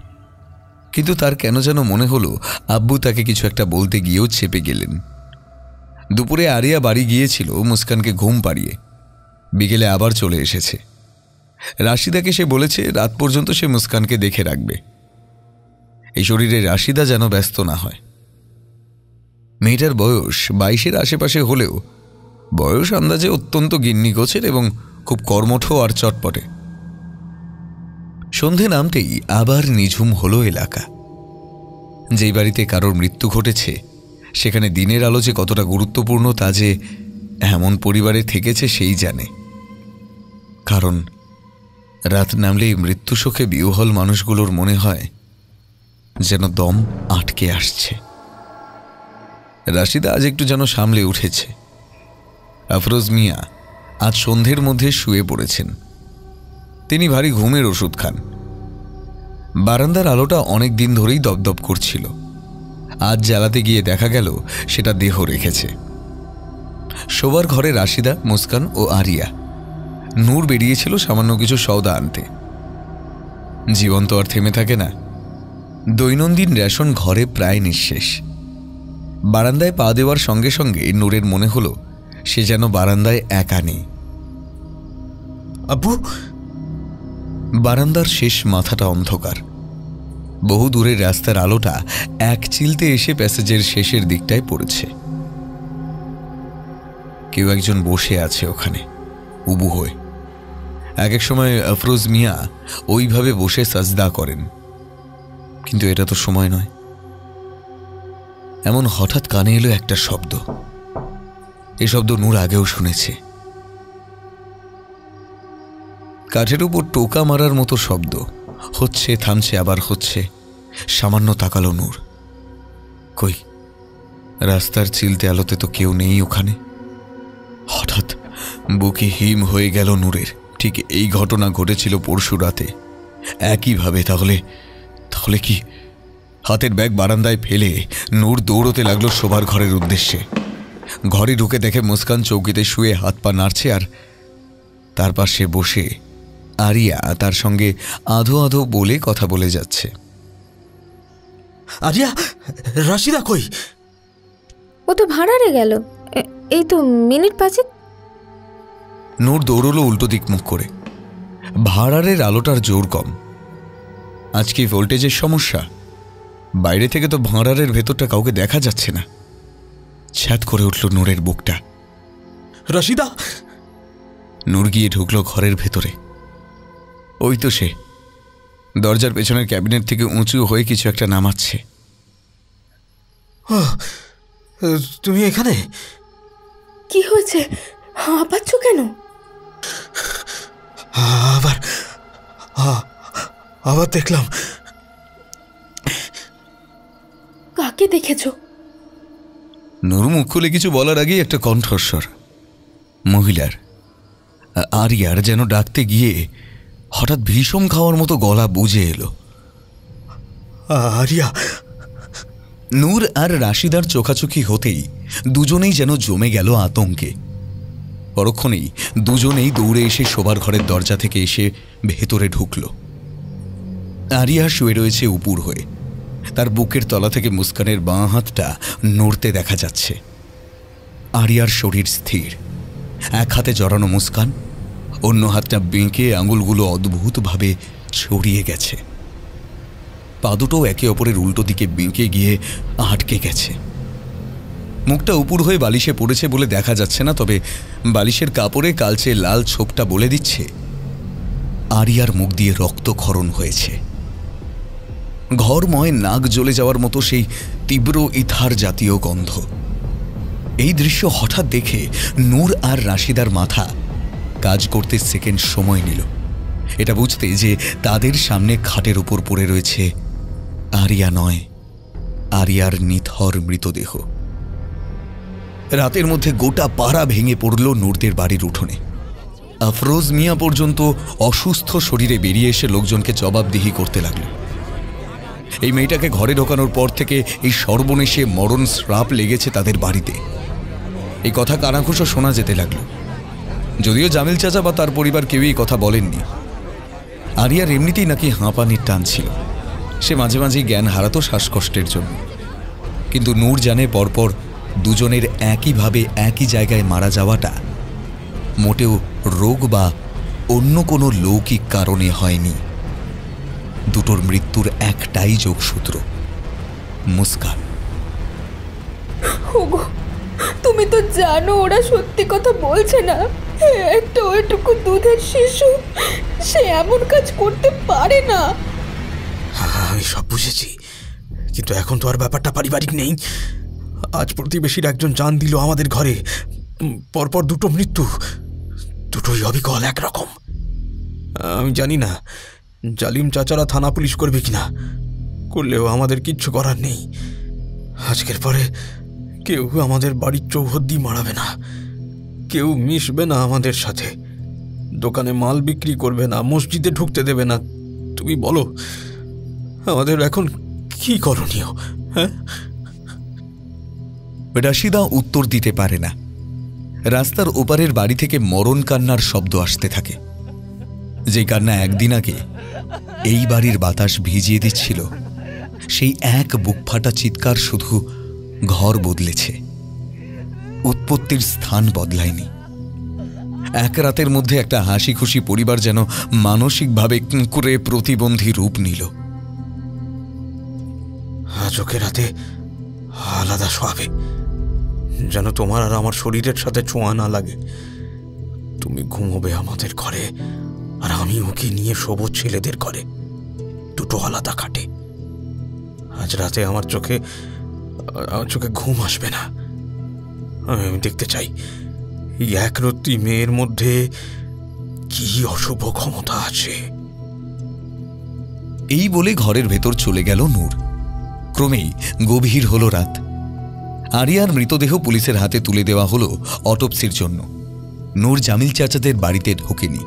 Speaker 3: কিন্তু তার কেন যেন মনে হলো আব্বু তাকে কিছু একটা বলতে গিয়েও চেপে গেলেন। দুপুরে আরিয়া বাড়ি গিয়েছিল মুস্কানকে ঘুম পাড়িয়ে, বিকেলে আবার চলে এসেছে। রাশিদাকে সে বলেছে রাত পর্যন্ত সে মুস্কানকে দেখে রাখবে। এই শরীরে রাশিদা যেন ব্যস্ত না হয়। মেয়েটার বয়স 22-এর আশেপাশে হলেও বয়স আন্দাজে অত্যন্ত গিন্নি গোছের এবং খুব কর্মঠ আর চটপটে। সন্ধে নামতেই আবার নিঝুম হলো এলাকা। যেই বাড়িতে কারোর মৃত্যু ঘটেছে সেখানে দিনের আলো যে কতটা গুরুত্বপূর্ণ তা যে এমন পরিবারে থেকেছে সেই জানে। কারণ রাত নামলেই মৃত্যু শোকে বিহ্বল মানুষগুলোর মনে হয় যেন দম আটকে আসছে। রাশিদা আজ একটু যেন সামলে উঠেছে। আফরোজ মিয়া আজ সন্ধ্যের মধ্যে শুয়ে পড়েছেন। তিনি ভারী ঘুমের ওষুধ খান। বারান্দার আলোটা অনেক দিন ধরেই দপদপ করছিল। আজ জ্বালাতে গিয়ে দেখা গেল সেটা দেহ রেখেছে। শোবার ঘরে রাশিদা, মুস্কান ও আরিয়া। নূর বেরিয়েছিল সামান্য কিছু সওদা আনতে। জীবন তো আর থেমে থাকে না। দৈনন্দিন রেশন ঘরে প্রায় নিঃশেষ। বারান্দায় পা দেওয়ার সঙ্গে সঙ্গে নূরের মনে হলো সে যেন বারান্দায় একা নেই।
Speaker 2: আব্বু!
Speaker 3: বারান্দার শেষ মাথাটা অন্ধকার। বহু দূরের রাস্তার আলোটা এক চিলতে এসে প্যাসেজের শেষের দিকটায় পড়েছে। কেউ একজন বসে আছে ওখানে উবু হয়ে। এক এক সময় আফরোজ মিয়া ওইভাবে বসে সাজদা করেন, কিন্তু এটা তো সময় নয়। এমন হঠাৎ কানে এলো একটা শব্দ। এই শব্দ নূর আগেও শুনেছে। কাঠের উপর টোকা মারার মতো শব্দ হচ্ছে, থামছে, আবার হচ্ছে। সামান্য তাকালো নূর। কই, রাস্তার চিলতে আলোতে তো কেউ নেই ওখানে। হঠাৎ বুকে হিম হয়ে গেল নূরের। ঠিক এই ঘটনা ঘটেছিল পরশু রাতে একইভাবে। তাহলে কি? হাতের ব্যাগ বারান্দায় ফেলে নূর দৌড়তে লাগলো শোবার ঘরের উদ্দেশ্যে। ঘরে ঢুকে দেখে মুস্কান চৌকিতে শুয়ে হাত পা নাড়ছে, আর তার পাশে বসে আরিয়া তার সঙ্গে আধো আধো বলে কথা বলে যাচ্ছে।
Speaker 2: আরিয়া, রাশিদা কই?
Speaker 5: ও তো ভাড়ারে গেল, এই তো মিনিট 5।
Speaker 3: নূর দৌড়লো উল্টো দিক মুখ করে। ভাড়ারের আলোটার জোর কম। আজ কি ভোল্টেজের সমস্যা? বাইরে থেকে তো ভাড়ারের ভেতরটা কাউকে দেখা যাচ্ছে না। ছ্যাদ করে উঠল নূরের বুকটা।
Speaker 2: রাশিদা!
Speaker 3: নূর গিয়ে ঢুকলো ঘরের ভেতরে। ওই তো সে দরজার পেছনের ক্যাবিনেট থেকে উঁচু হয়ে কিছু একটা নামাচ্ছে।
Speaker 2: তুমি এখানে?
Speaker 5: কি হয়েছে? হাঁপাচ্ছ কেন?
Speaker 2: আবার দেখলাম।
Speaker 5: কাকে দেখেছো?
Speaker 3: নূর মুখ খুলে কিছু বলার আগেই একটা কণ্ঠস্বর মহিলার, আরিয়ার, যেন ডাকতে গিয়ে হঠাৎ ভীষণ খাওয়ার মতো গলা বুঝে এলো।
Speaker 2: আরিয়া!
Speaker 3: নূর আর রাশিদার চোখাচোখি হতেই দুজনেই যেন জমে গেল আতঙ্কে। পরক্ষণেই দুজনেই দৌড়ে এসে শোবার ঘরের দরজা থেকে এসে ভেতরে ঢুকল। আরিয়া শুয়ে রয়েছে উপুর হয়ে। তার বুকের তলা থেকে মুস্কানের বাঁ হাতটা নড়তে দেখা যাচ্ছে। আরিয়ার শরীর স্থির, এক হাতে জড়ানো মুস্কান, অন্য হাতটা বেঁকে আঙুলগুলো অদ্ভুতভাবে ছড়িয়ে গেছে। পা দুটো একে অপরের উল্টো দিকে বেঁকে গিয়ে আটকে গেছে। মুখটা উপুর হয়ে বালিশে পড়েছে বলে দেখা যাচ্ছে না, তবে বালিশের কাপড়ে কালচে লাল ছোপটা বলে দিচ্ছে আরিয়ার মুখ দিয়ে রক্তক্ষরণ হয়েছে। ঘরময় নাক জ্বলে যাওয়ার মতো সেই তীব্র ইথার জাতীয় গন্ধ। এই দৃশ্য হঠাৎ দেখে নূর আর রাশিদার মাথা কাজ করতে সেকেন্ড সময় নিল এটা বুঝতে যে তাদের সামনে খাটের উপর পড়ে রয়েছে আরিয়া নয়, আরিয়ার নিথর মৃতদেহ। রাতের মধ্যে গোটা পাড়া ভেঙে পড়ল নূরদের বাড়ির উঠোনে। আফরোজ মিয়া পর্যন্ত অসুস্থ শরীরে বেরিয়ে এসে লোকজনকে জবাবদিহি করতে লাগল। এই মেয়েটাকে ঘরে ঢোকানোর পর থেকে এই সর্বনেশে মরণ শ্রাপ লেগেছে তাদের বাড়িতে, এই কথা কানাঘুষো শোনা যেতে লাগলো। যদিও জামিল চাচা বা তার পরিবার কেউই কথা বলেননি। আরিয়ার এমনিতেই নাকি হাঁপানির টান ছিল, সে মাঝে মাঝেই জ্ঞান হারাতো শ্বাসকষ্টের জন্য। কিন্তু নূর জানে পরপর দুজনের একইভাবে একই জায়গায় মারা যাওয়াটা মোটেও রোগ বা অন্য কোনো লৌকিক কারণে হয়নি। দুটোর মৃত্যুর একটাই যোগসূত্র, মুস্কান।
Speaker 5: ওগো, তুমি তো জানো ওরা সত্যি কথা বলছে না। একটা ওইটুকু দুধের শিশু, সে এমন কাজ করতে পারে না।
Speaker 2: আমি সব বুঝেছি, কিন্তু এখন তো আর ব্যাপারটা পারিবারিক নেই। আজ প্রতিবেশীর একজন জান দিল আমাদের ঘরে, পরপর দুটো মৃত্যু, দুটোই অবিকল একরকম। আমি জানি না জালিম চাচারা থানা পুলিশ করবে কিনা, করলেও আমাদের কিচ্ছু করার নেই। আজকের পরে কেউ আমাদের বাড়ির চৌহদ্দি মারাবে না, কেউ মিশবে না আমাদের সাথে, দোকানে মাল বিক্রি করবে না, মসজিদে ঢুকতে দেবে না। তুমি বলো আমাদের এখন কি করণীয়? হ্যাঁ,
Speaker 3: রাশিদা উত্তর দিতে পারে না। রাস্তার ওপারের বাড়ি থেকে মরণ কান্নার শব্দ আসতে থাকে, যে কান্না একদিন আগে এই বাড়ির বাতাস ভিজিয়ে দিচ্ছিল। সেই এক বুকফাটা চিৎকার শুধু ঘর বদলেছে, উৎপত্তির স্থান বদলায়নি। এক রাতের মধ্যে একটা হাসি খুশি পরিবার যেন মানসিকভাবে করে প্রতিবন্ধী রূপ নিল।
Speaker 2: আজকে রাতে আলাদা শোয়াবে, যেন তোমার আর আমার শরীরের সাথে ছোঁয়া না লাগে। তুমি ঘুমোবে আমাদের ঘরে, আর আমি ওকে নিয়ে শোবো ছেলেদের ঘরে, দুটো আলাদা খাটে। আজ রাতে আমার চোখে ঘুম আসবে না। আমি দেখতে চাই এই একরত্তি মেয়ের মধ্যে কি অশুভ ক্ষমতা আছে।
Speaker 3: এই বলে ঘরের ভেতর চলে গেল নূর। ক্রমেই গভীর হল রাত। আরিয়ার মৃতদেহ পুলিশের হাতে তুলে দেওয়া হলো অটোপসির জন্য। নূর জামিল চাচাদের বাড়িতে ঢোকেনি।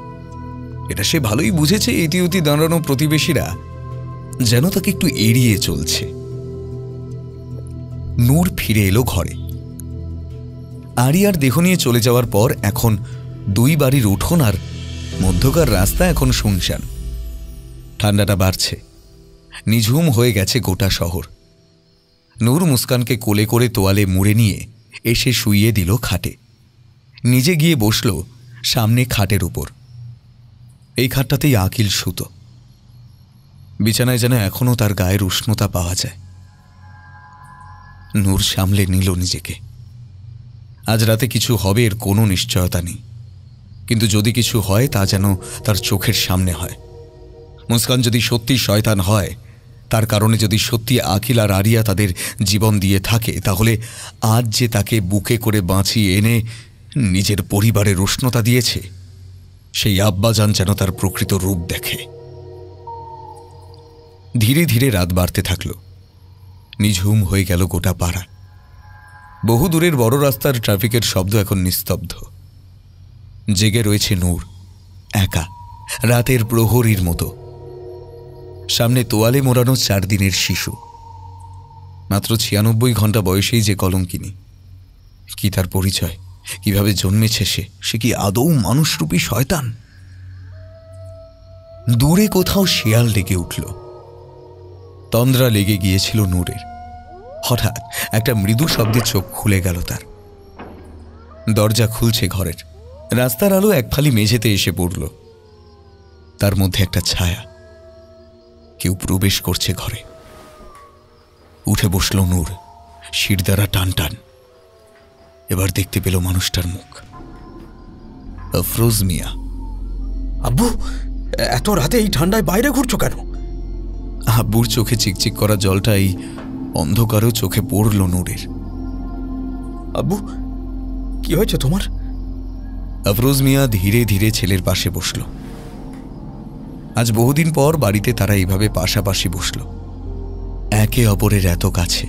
Speaker 3: এটা সে ভালোই বুঝেছে, ইতিউতি দাঁড়ানো প্রতিবেশীরা যেন তাকে একটু এড়িয়ে চলছে। নূর ফিরে এলো ঘরে। আরিয়ার দেহ নিয়ে চলে যাওয়ার পর এখন দুই বাড়ির উঠোন আর মধ্যকার রাস্তা এখন শুনশান। ঠান্ডাটা বাড়ছে, নিঝুম হয়ে গেছে গোটা শহর। নূর মুস্কানকে কোলে করে তোয়ালে মুড়ে নিয়ে এসে শুইয়ে দিল খাটে। নিজে গিয়ে বসল সামনে খাটের উপর। এই খাটটাতেই আকিল শুতো। বিছানায় যেন এখনো তার গায়ের উষ্ণতা পাওয়া যায়। নূর সামলে নিল নিজেকে। আজ রাতে কিছু হবে এর কোনো নিশ্চয়তা নেই, কিন্তু যদি কিছু হয় তা যেন তার চোখের সামনে হয়। মুস্কান যদি সত্যি শয়তান হয়, তার কারণে যদি সত্যি আকিল আর আরিয়া তাদের জীবন দিয়ে থাকে, তাহলে আজ যে তাকে বুকে করে বাঁচিয়ে এনে নিজের পরিবারের উষ্ণতা দিয়েছে, সেই আব্বাজান যেন তার প্রকৃত রূপ দেখে। ধীরে ধীরে রাত বাড়তে থাকল। নিঝুম হয়ে গেল গোটা পাড়া। বহু দূরের বড় রাস্তার ট্রাফিকের শব্দ এখন নিস্তব্ধ। জেগে রয়েছে নূর, একা, রাতের প্রহরীর মতো। সামনে তোয়ালে মোড়ানো 4 দিনের শিশু, মাত্র 96 ঘন্টা বয়সেই যে কলঙ্কিনী। কি তার পরিচয়? কিভাবে জন্মেছে সে কি আদৌ মানুষরূপী শয়তান? দূরে কোথাও শেয়াল ডেকে উঠল। তন্দ্রা লেগে গিয়েছিল নূরের। হঠাৎ একটা মৃদু শব্দে চোখ খুলে গেল তার। দরজা খুলছে ঘরের। রাস্তার আলো এক ফালি মেঝেতে এসে পড়ল। তার মধ্যে একটা ছায়া। কেউ প্রবেশ করছে ঘরে। উঠে বসল নূর, শিরদাঁড়া টান টান। এবার দেখতে পেল মানুষটার মুখ, আফরোজ মিয়া।
Speaker 2: আব্বু, এত রাতে এই ঠান্ডায় বাইরে ঘুরছো কেন?
Speaker 3: আব্বুর চোখে চিকচিক করা জলটাই অন্ধকারেও চোখে পড়ল নূরের।
Speaker 2: আব্বু, কি হয়েছে তোমার?
Speaker 3: আফরোজ মিয়া ধীরে ধীরে ছেলের পাশে বসল। আজ বহুদিন পর বাড়িতে তারা এইভাবে পাশাপাশি বসল, একে অপরের এত কাছে।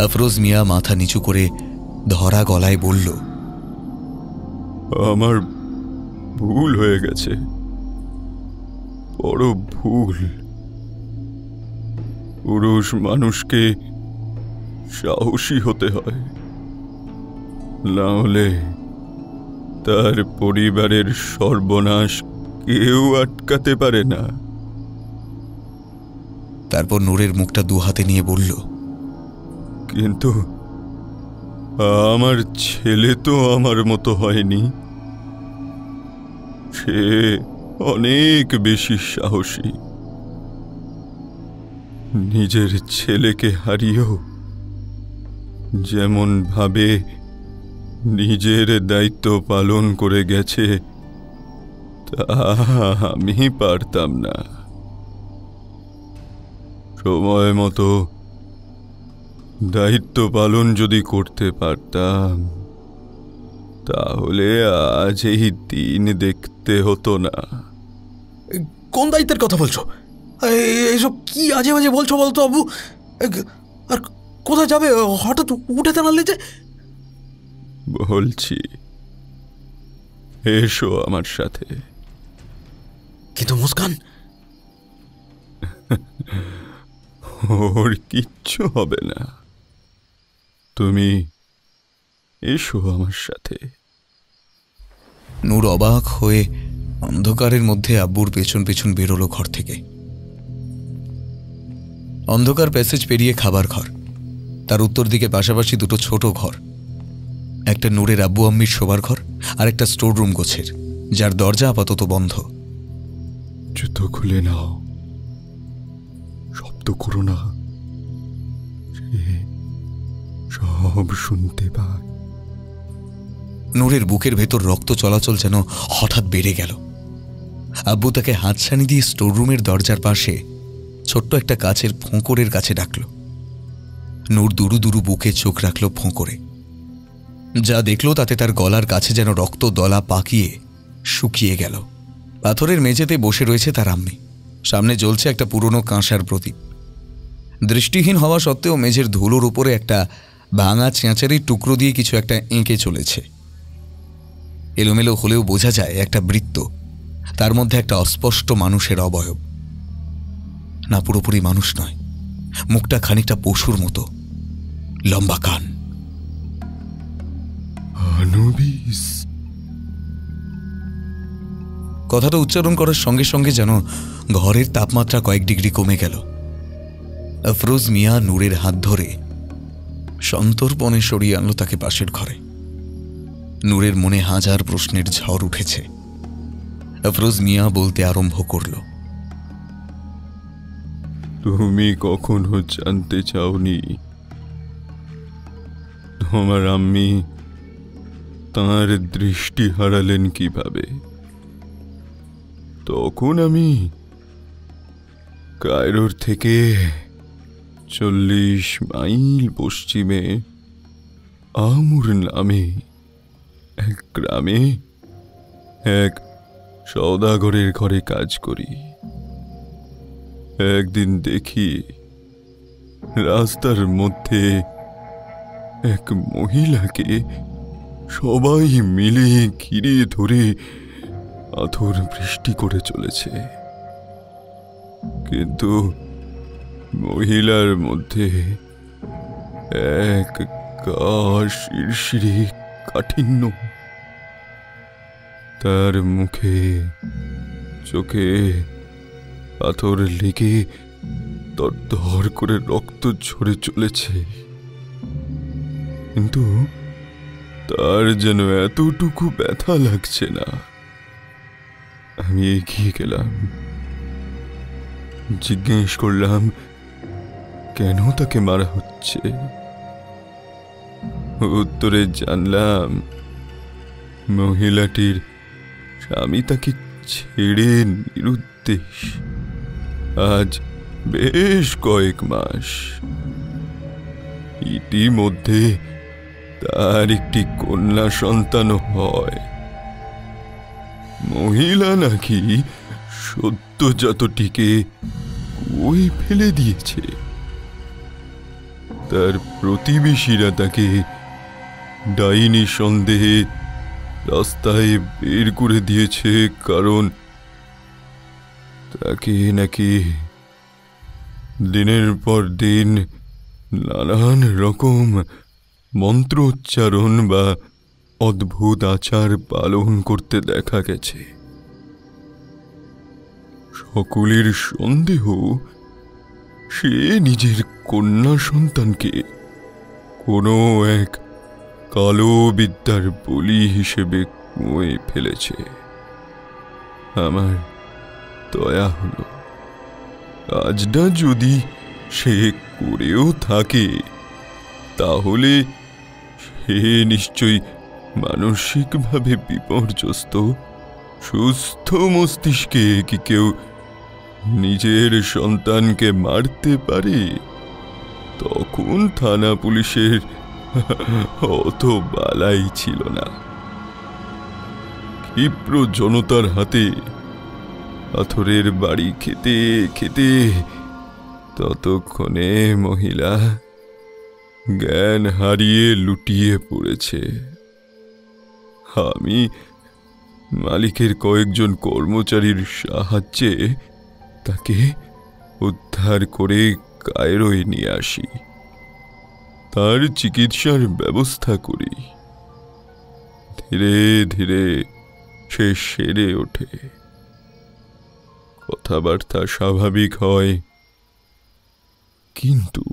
Speaker 3: আফরোজ মিয়া মাথা নিচু করে ধরা গলায় বলল,
Speaker 9: আমার ভুল হয়ে গেছে, বড় ভুল। পুরুষ মানুষকে সাহসী হতে হয়, না হলে তার পরিবারের সর্বনাশ কেউ আটকাতে পারে না।
Speaker 3: তারপর নূরের মুখটা দুহাতে নিয়ে বলল,
Speaker 9: কিন্তু আমার ছেলে তো আমার মতো হয়নি, সে অনেক বেশি সাহসী। নিজের ছেলেকে হারিয়েও যেমন ভাবে নিজের দায়িত্ব পালন করে গেছে, তা আমি পারতাম না। সময় মতো দায়িত্ব পালন যদি করতে পারতাম, তাহলে আজ এই দিন দেখতে হতো না।
Speaker 2: কোন দায়িত্বের কথা বলছো? এইসব কি আজে বাজে বলছো বলতো আব্বু? আর কোথায় যাবে হঠাৎ উঠে দাঁড়ালে যে?
Speaker 9: বলছি, এসো আমার সাথে।
Speaker 2: কিন্তু মুস্কান,
Speaker 9: ওর কিচ্ছু হবে না, তুমি এসো আমার সাথে।
Speaker 3: নূর অবাক হয়ে অন্ধকারের মধ্যে আব্বুর পেছন পেছন বেরোলো ঘর থেকে। অন্ধকার প্যাসেজ পেরিয়ে খাবার ঘর, তার উত্তর দিকে পাশাপাশি দুটো ছোট ঘর, একটা নূরের আব্বু আম্মির শোবার ঘর আর একটা স্টোর রুম গোছের, যার দরজা আপাতত বন্ধ।
Speaker 9: জুতো খুলে নাও, শব্দ করো না, সে সব শুনতে পায়।
Speaker 3: নূরের বুকের ভেতর রক্ত চলাচল যেন হঠাৎ বেড়ে গেল। আব্বু তাকে হাতছানি দিয়ে স্টোর রুমের দরজার পাশে ছোট্ট একটা কাচের ফোঁকরের কাছে ডাকল। নূর দুরু দুরু বুকে চোখ রাখল ফোঁকরে। যা দেখল তাতে তার গলার কাছে যেন রক্ত দলা পাকিয়ে শুকিয়ে গেল। পাথরের মেঝেতে বসে রয়েছে তার আম্মি, সামনে জ্বলছে একটা পুরনো কাঁসার প্রদীপ। দৃষ্টিহীন হওয়া সত্ত্বেও মেঝের ধুলোর উপরে একটা ভাঙা চেঁচারির টুকরো দিয়ে কিছু একটা এঁকে চলেছে। এলোমেলো হলেও বোঝা যায় একটা বৃত্ত, তার মধ্যে একটা অস্পষ্ট মানুষের অবয়ব। না, পুরোপুরি মানুষ নয়, মুখটা খানিকটা পশুর মতো, লম্বা কান।
Speaker 9: আনুবিস,
Speaker 3: কথাটা উচ্চারণ করার সঙ্গে সঙ্গে যেন ঘরের তাপমাত্রা কয়েক ডিগ্রি কমে গেল। আফরোজ মিয়া নূরের হাত ধরে সন্তর্পণে সরিয়ে আনলো তাকে পাশের ঘরে। নূরের মনে হাজার প্রশ্নের ঝড় উঠেছে। আফরোজ মিয়া বলতে আরম্ভ করল,
Speaker 9: তুমি কখনো জানতে চাওনি তোমার আম্মি তাঁর দৃষ্টি হারালেন কিভাবে? তখন আমি কায়রোর থেকে 40 মাইল পশ্চিমে আমুর নামে এক গ্রামে এক সওদাগরের ঘরে কাজ করি। একদিন দেখি রাস্তার মধ্যে এক মহিলাকে সবাই মিলে ঘিরে ধরে পাথর বৃষ্টি করে চলেছে, কিন্তু মহিলার মধ্যে এক শিরশিরে কাঠিন্য। তার মুখে চোখে পাথর লেগে দরদর করে রক্ত ঝরে চলেছে, কিন্তু তার যেন এতটুকু ব্যথা লাগছে না। আমি এগিয়ে গেলাম, জিজ্ঞেস করলাম কেন তাকে মারা হচ্ছে। উত্তরে জানলাম মহিলাটির স্বামী তাকে ছেড়ে নিরুদ্দেশ আজ বেশ কয়েক মাস। ইতিমধ্যে তার একটি কন্যা সন্তানও হয়। মহিলা নাকি সদ্যজাতটিকে কুয়োয় ফেলে দিয়েছে। তার প্রতিবেশীরা তাকে ডাইনি সন্দেহে রাস্তায় বের করে দিয়েছে, কারণ তাকে নাকি দিনের পর দিন নানান রকম মন্ত্রোচ্চারণ বা অদ্ভুত আচার পালন করতে দেখা গেছে। সকলের সন্দেহ সে নিজের কন্যা সন্তানকে কোনো এক কালো বিদ্যার বলি হিসেবে কুয়োয় ফেলেছে। আমার দয়া হলো, কাজটা যদি সে করেও থাকে তাহলে সে নিশ্চয়ই মানসিকভাবে বিপর্যস্ত। সুস্থ মস্তিষ্কে কি কেউ নিজের সন্তানকে মারতে পারে? তখন থানা পুলিশের অত বালাই ছিল না। ক্ষিপ্র জনতার হাতে পাথরের বাড়ি খেতে খেতে ততক্ষণে মহিলা জ্ঞান হারিয়ে লুটিয়ে পড়েছে। আমি মালিকের কয়েকজন কর্মচারীর সাহায্যে তাকে উদ্ধার করে কায়রোয় নিয়ে আসি। তার চিকিৎসার ব্যবস্থা করি। ধীরে ধীরে সে সেরে ওঠে, কথাবার্তা স্বাভাবিক হয়, কিন্তু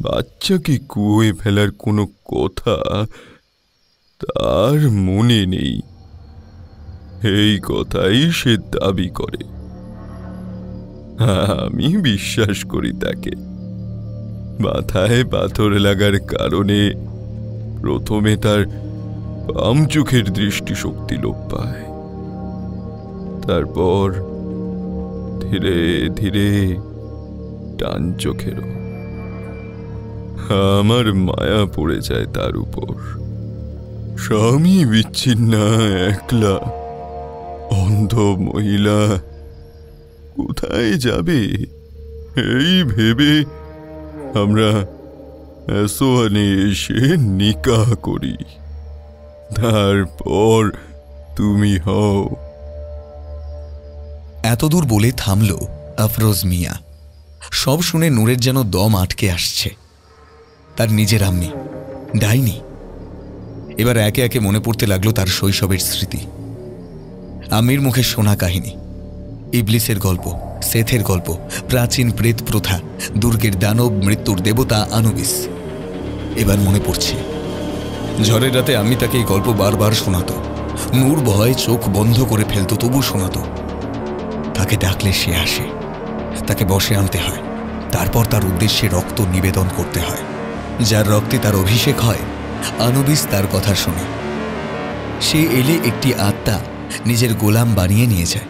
Speaker 9: বাচ্চাকে কুয়োয় ফেলার কোনো কথা তার মনে নেই। এই কথাই সে দাবি করে। আমি বিশ্বাস করি তাকে। মাথায় পাথর লাগার কারণে প্রথমে তার বাম চোখের দৃষ্টিশক্তি লোপ পায়, তারপর ধীরে ধীরে ডান চোখেরও। আমার মায়া পড়ে যায় তার উপর। স্বামী বিচ্ছিন্না একলা অন্ধ মহিলা কোথায় যাবে এই ভেবে আমরা এসোয়ানে এসে নিকাহ করি। তারপর তুমি হও।
Speaker 3: এতদূর বলে থামল আফরোজ মিয়া। সব শুনে নূরের যেন দম আটকে আসছে। তার নিজের আম্মি ডাইনি। এবার একে একে মনে পড়তে লাগলো তার শৈশবের স্মৃতি। আম্মির মুখে শোনা কাহিনী, ইবলিসের গল্প, সেথের গল্প, প্রাচীন প্রেত প্রথা, দুর্গের দানব, মৃত্যুর দেবতা আনুবিস। এবার মনে পড়ছে ঝড়ের রাতে আমি তাকে এই গল্প বারবার শোনাতো। নূর ভয়ে চোখ বন্ধ করে ফেলত, তবু শোনাতো। তাকে ডাকলে সে আসে। তাকে বসে আনতে হয়, তারপর তার উদ্দেশ্যে রক্ত নিবেদন করতে হয়। যার রক্তে তার অভিষেক হয়, আনুবিস তার কথা শোনে। সে এলে একটি আত্মা নিজের গোলাম বানিয়ে নিয়ে যায়।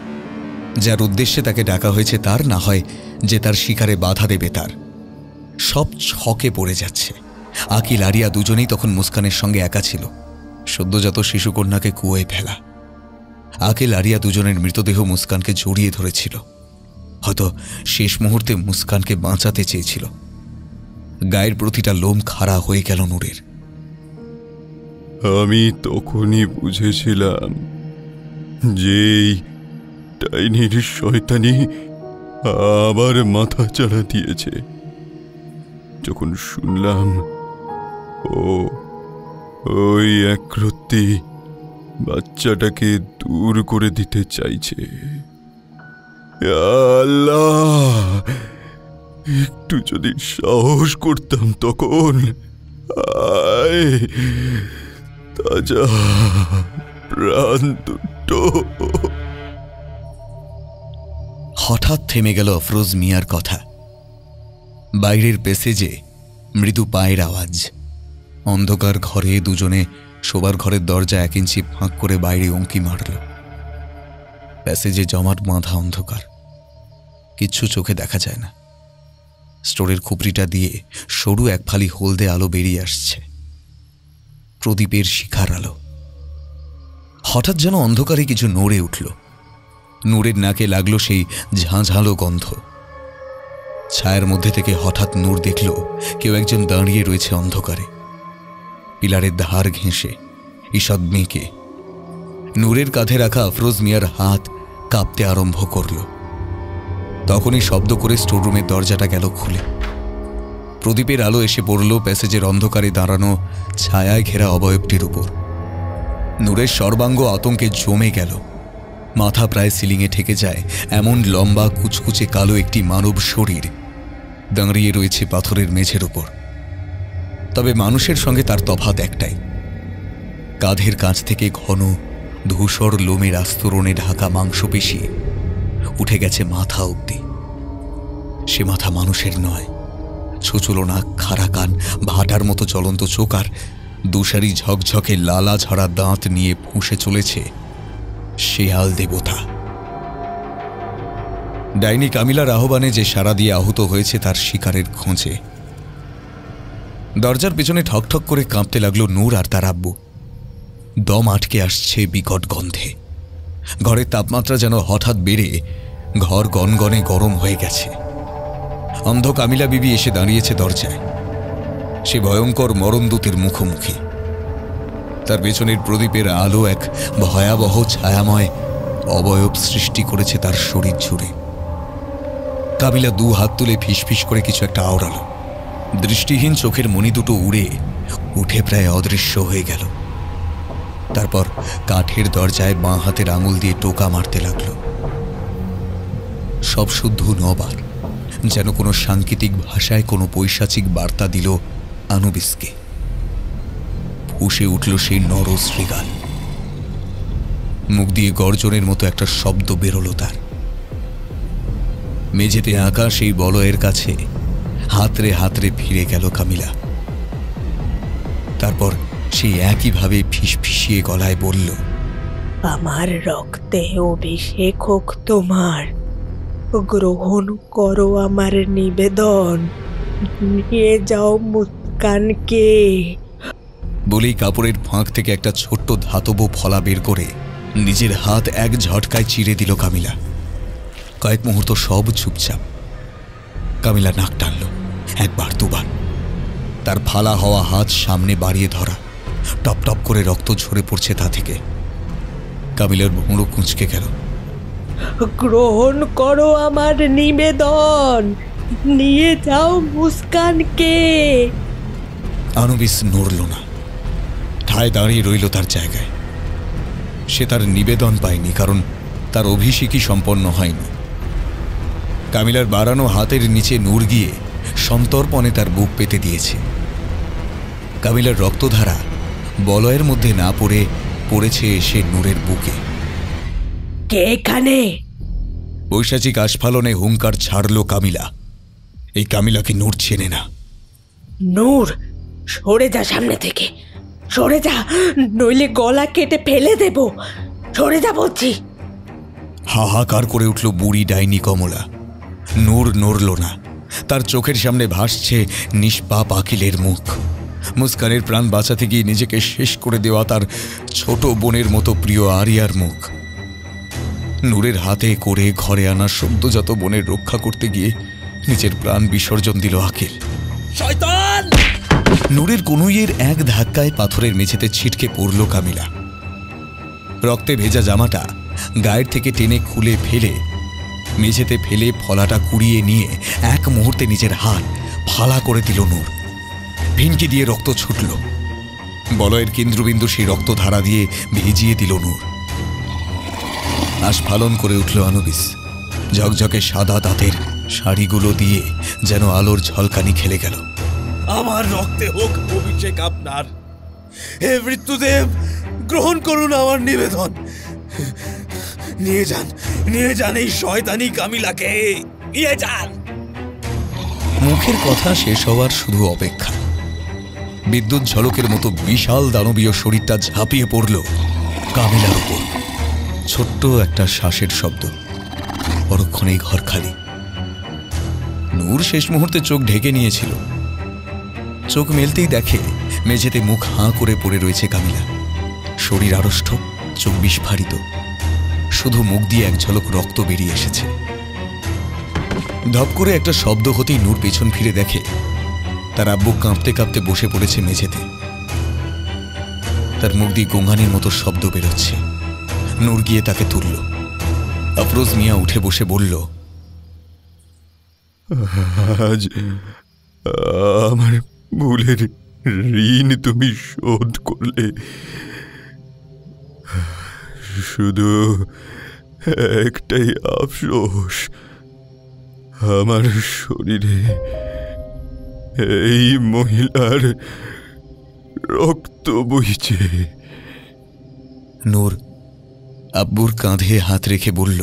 Speaker 3: যার উদ্দেশ্যে তাকে ডাকা হয়েছে তার, না হয় যে তার শিকারে বাধা দেবে তার। সব ছকে পড়ে যাচ্ছে। আকিল আরিয়া দুজনেই তখন মুস্কানের সঙ্গে একা ছিল। সদ্যজাত শিশুকন্যাকে কুয়োয় ফেলা। আকিল আরিয়া দুজনের মৃতদেহ মুস্কানকে জড়িয়ে ধরেছিল। হয়তো শেষ মুহূর্তে মুস্কানকে বাঁচাতে চেয়েছিল। গায়ের প্রতিটা লোম খাড়া হয়ে গেল নূরের।
Speaker 9: আমি তখনই বুঝেছিলাম যে ডাইনির শয়তানি আবার মাথা চাড়া দিয়েছে। যখন শুনলাম ওই একরত্তি বাচ্চাটাকে দূর করে দিতে চাইছে, আল্লাহ, একটু যদি সাহস করতাম তখন। তাজা প্রাণ দুটো।
Speaker 3: হঠাৎ থেমে গেল আফরোজ মিয়ার কথা। বাইরের প্যাসেজে মৃদু পায়ের আওয়াজ। অন্ধকার ঘরে দুজনে শোবার ঘরের দরজা 1 ইঞ্চি ফাঁক করে বাইরে উঁকি মারল। প্যাসেজে জমাট বাঁধা অন্ধকার। কিচ্ছু চোখে দেখা যায় না। স্টোরের খুপড়িটা দিয়ে সরু এক ফালি হলদে আলো বেরিয়ে আসছে, প্রদীপের শিখার আলো। হঠাৎ যেন অন্ধকারে কিছু নড়ে উঠল। নূরের নাকে লাগলো সেই ঝাঁঝালো গন্ধ। ছায়ার মধ্যে থেকে হঠাৎ নূর দেখল কেউ একজন দাঁড়িয়ে রয়েছে অন্ধকারে, পিলারের ধার ঘেঁষে, ঈষৎ মেঁকে। নূরের কাঁধে রাখা আফরোজ মিয়ার হাত কাঁপতে আরম্ভ করল। তখনই শব্দ করে স্টোররুমের দরজাটা গেল খুলে। প্রদীপের আলো এসে পড়ল প্যাসেজের অন্ধকারে দাঁড়ানো ছায়ায় ঘেরা অবয়বটির উপর। নূরের সর্বাঙ্গ আতঙ্কে জমে গেল। মাথা প্রায় সিলিংয়ে ঠেকে যায় এমন লম্বা কুচকুচে কালো একটি মানব শরীর দাঁড়িয়ে রয়েছে পাথরের মেঝের উপর। তবে মানুষের সঙ্গে তার তফাৎ একটাই, কাঁধের কাছ থেকে ঘন ধূসর লোমের আস্তরণে ঢাকা মাংসপেশি উঠে গেছে মাথা অবধি। সে মাথা মানুষের নয়। ছোচলো নাক, খাড়া কান, ভাটার মতো জ্বলন্ত চোখ আর দুসারি ঝকঝকে লালা ঝরা দাঁত নিয়ে ফুঁসে চলেছে শেয়াল দেবতা। ডাইনি কামিলার আহ্বানে যে সাড়া দিয়ে আহত হয়েছে তার শিকারের খোঁজে। দরজার পেছনে ঠকঠক করে কাঁপতে লাগলো নূর আর তার আব্বু। দম আটকে আসছে বিকট গন্ধে। ঘরের তাপমাত্রা যেন হঠাৎ বেড়ে ঘর গনগনে গরম হয়ে গেছে। অন্ধ কামিলা বিবি এসে দাঁড়িয়েছে দরজায়। সে ভয়ঙ্কর মরণদূতের মুখোমুখি। তার পেছনের প্রদীপের আলো এক ভয়াবহ ছায়াময় অবয়ব সৃষ্টি করেছে তার শরীর জুড়ে। কামিলা দু হাত তুলে ফিসফিস করে কিছু একটা আওড়াল। দৃষ্টিহীন চোখের মণি দুটো উড়ে উঠে প্রায় অদৃশ্য হয়ে গেল। তারপর কাঠের দরজায় বাঁ হাতের আঙুল দিয়ে টোকা মারতে লাগল। সব শুদ্ধ 9 বার, যেন কোনো সাংকেতিক ভাষায় কোনো পৈশাচিক বার্তা দিল আনুবিসকে। ফুঁসে উঠল সেই নরশৃগাল। মুখ দিয়ে গর্জনের মতো একটা শব্দ বেরোল তার। মেঝেতে আঁকা সেই বলয়ের কাছে হাতড়ে হাতড়ে ফিরে গেল কামিলা। তারপর সেই একইভাবে ফিসফিসিয়ে গলায় বলল,
Speaker 1: আমার রক্তে অভিষেক হোক তোমার, গ্রহণ করো আমার নিবেদন, নিয়ে যাও মুস্কানকে।
Speaker 3: বলেই কাপড়ের ফাঁক থেকে একটা ছোট্ট ধাতব ফলা বের করে নিজের হাত এক ঝটকায় চিরে দিল কামিলা। কয়েক মুহূর্ত সব চুপচাপ। কামিলা নাক টানল, একবার দুবার। তার ফালা হওয়া হাত সামনে বাড়িয়ে ধরা, টপ টপ করে রক্ত ঝরে পড়ছে তা থেকে। কামিলার ভুঁড়ো কুঁচকে গেল।
Speaker 1: গ্রহণ করো আমার নিবেদন, নিয়ে যাও মুস্কানকে।
Speaker 3: আনুবিস নড়ল না, ঠায় দাঁড়িয়ে রইল তার জায়গায়। সে তার নিবেদন পায়নি, কারণ তার অভিষেকই সম্পন্ন হয়নি। কামিলার বাড়ানো হাতের নিচে নূর গিয়ে সন্তর্পণে তার বুক পেতে দিয়েছে। কামিলার রক্তধারা বলয়ের মধ্যে না পড়েছে এসে নূরের বুকে।
Speaker 1: কে এখানে?
Speaker 3: বৈশাচিক আস্ফালনে হুঙ্কার ছাড়ল কামিলা। এই কামিলাকে নূর চেনে না।
Speaker 1: নূর, সরে যা সামনে থেকে, সরে যা, নইলে গলা কেটে ফেলে দেব। সরে যা বলছি।
Speaker 3: হাহাকার করে উঠল বুড়ি ডাইনি কমলা। নূর নড়ল না। তার চোখের সামনে ভাসছে নিষ্পাপ আকিলের মুখ। মুস্কানের প্রাণ বাঁচাতে গিয়ে নিজেকে শেষ করে দেওয়া তার ছোট বোনের মতো প্রিয় আরিয়ার মুখ। নূরের হাতে করে ঘরে আনা সদ্যজাত বোনের রক্ষা করতে গিয়ে নিজের প্রাণ বিসর্জন দিল আকিল। শয়তান! নূরের কনুইয়ের এক ধাক্কায় পাথরের মেঝেতে ছিটকে পড়ল কামিলা। রক্তে ভেজা জামাটা গায়ের থেকে টেনে খুলে ফেলে মেঝেতে ফেলে ফলাটা কুড়িয়ে নিয়ে এক মুহূর্তে নিজের হাত ফালা করে দিল নূর। ভিনকি দিয়ে রক্ত ছুটল। বলয়ের কেন্দ্রবিন্দু সেই রক্তধারা দিয়ে ভিজিয়ে দিল নূর। আস্ফালন করে উঠল আনুবিস। ঝকঝকে সাদা দাঁতের শাড়িগুলো দিয়ে যেন আলোর ঝলকানি খেলে গেল।
Speaker 10: আমার রক্তে হোক অভিষেক আপনার। হে মৃত্যুদেব, গ্রহণ করুন আমার নিবেদন। নিয়ে যান এই শয়তানি কামিলাকে, নিয়ে যান।
Speaker 3: মুখের কথা শেষ হওয়ার শুধু অপেক্ষা। বিদ্যুৎ ঝলকের মতো বিশাল দানবীয় শরীরটা ঝাঁপিয়ে পড়ল কামিলার উপর। ছোট্ট একটা শ্বাসের শব্দ, পরক্ষণেই ঘর খালি। নূর শেষ মুহূর্তে চোখ ঢেকে নিয়েছিল। চোখ মেলতেই দেখে মেঝেতে মুখ হাঁ করে পড়ে রয়েছে কামিলা। শরীর আড়ষ্ট, চোখ বিস্ফারিত, শুধু মুখ দিয়ে এক ঝলক রক্ত বেরিয়ে এসেছে। ধপ করে একটা শব্দ হতেই নূর পেছন ফিরে দেখে তার আব্বু কাঁপতে কাঁপতে বসে পড়েছে মেঝেতে। তার মুখ দিয়ে গোঙানির মতো শব্দ বেরোচ্ছে। নূর গিয়ে তাকে তুলল। আফরোজ মিয়া উঠে বসে বলল,
Speaker 9: আজ আমার ভুলের ঋণ তুমি শোধ করলে। শুধু একটাই আফসোস, আমার শরীরে এই মহিলার রক্ত বইছে।
Speaker 3: নূর আব্বুর কাঁধে হাত রেখে বলল,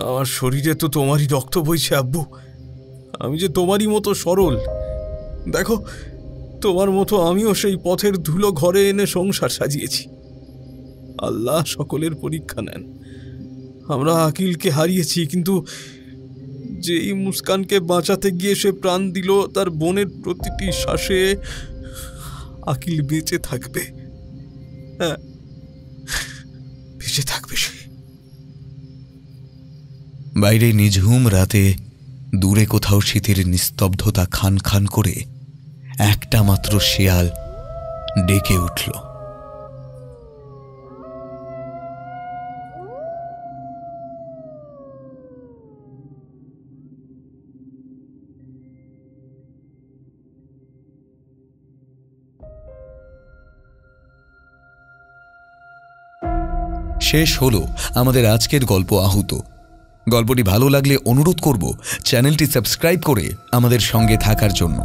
Speaker 10: আমার শরীরে তো তোমারই রক্ত বইছে আব্বু। আমি যে তোমারই মতো সরল। দেখো, তোমার মতো আমিও সেই পথের ধুলো ঘরে এনে সংসার সাজিয়েছি। আল্লাহ সকলের পরীক্ষা নেন। আমরা আকিলকে হারিয়েছি, কিন্তু যেই মুস্কানকে বাঁচাতে গিয়ে সে প্রাণ দিল, তার বোনের প্রতিটি শ্বাসে আকিল বেঁচে থাকবে। হ্যাঁ, বেঁচে থাকবে সে।
Speaker 3: বাইরে নিঝুম রাতে দূরে কোথাও শীতের নিস্তব্ধতা খান খান করে একটা মাত্র শেয়াল ডেকে উঠল। শেষ হলো আমাদের আজকের গল্প আহুত। গল্পটি ভালো লাগলে অনুরোধ করব চ্যানেলটি সাবস্ক্রাইব করে আমাদের সঙ্গে থাকার জন্য।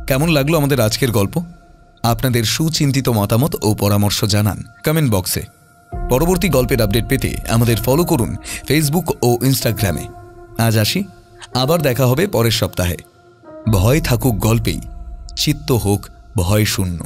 Speaker 3: কেমন লাগলো আমাদের আজকের গল্প? আপনাদের সুচিন্তিত মতামত ও পরামর্শ জানান কমেন্ট বক্সে। পরবর্তী গল্পের আপডেট পেতে আমাদের ফলো করুন ফেসবুক ও ইনস্টাগ্রামে। আজ আসি, আবার দেখা হবে পরের সপ্তাহে। ভয় থাকুক গল্পেই, চিত্ত হোক ভয় শূন্য।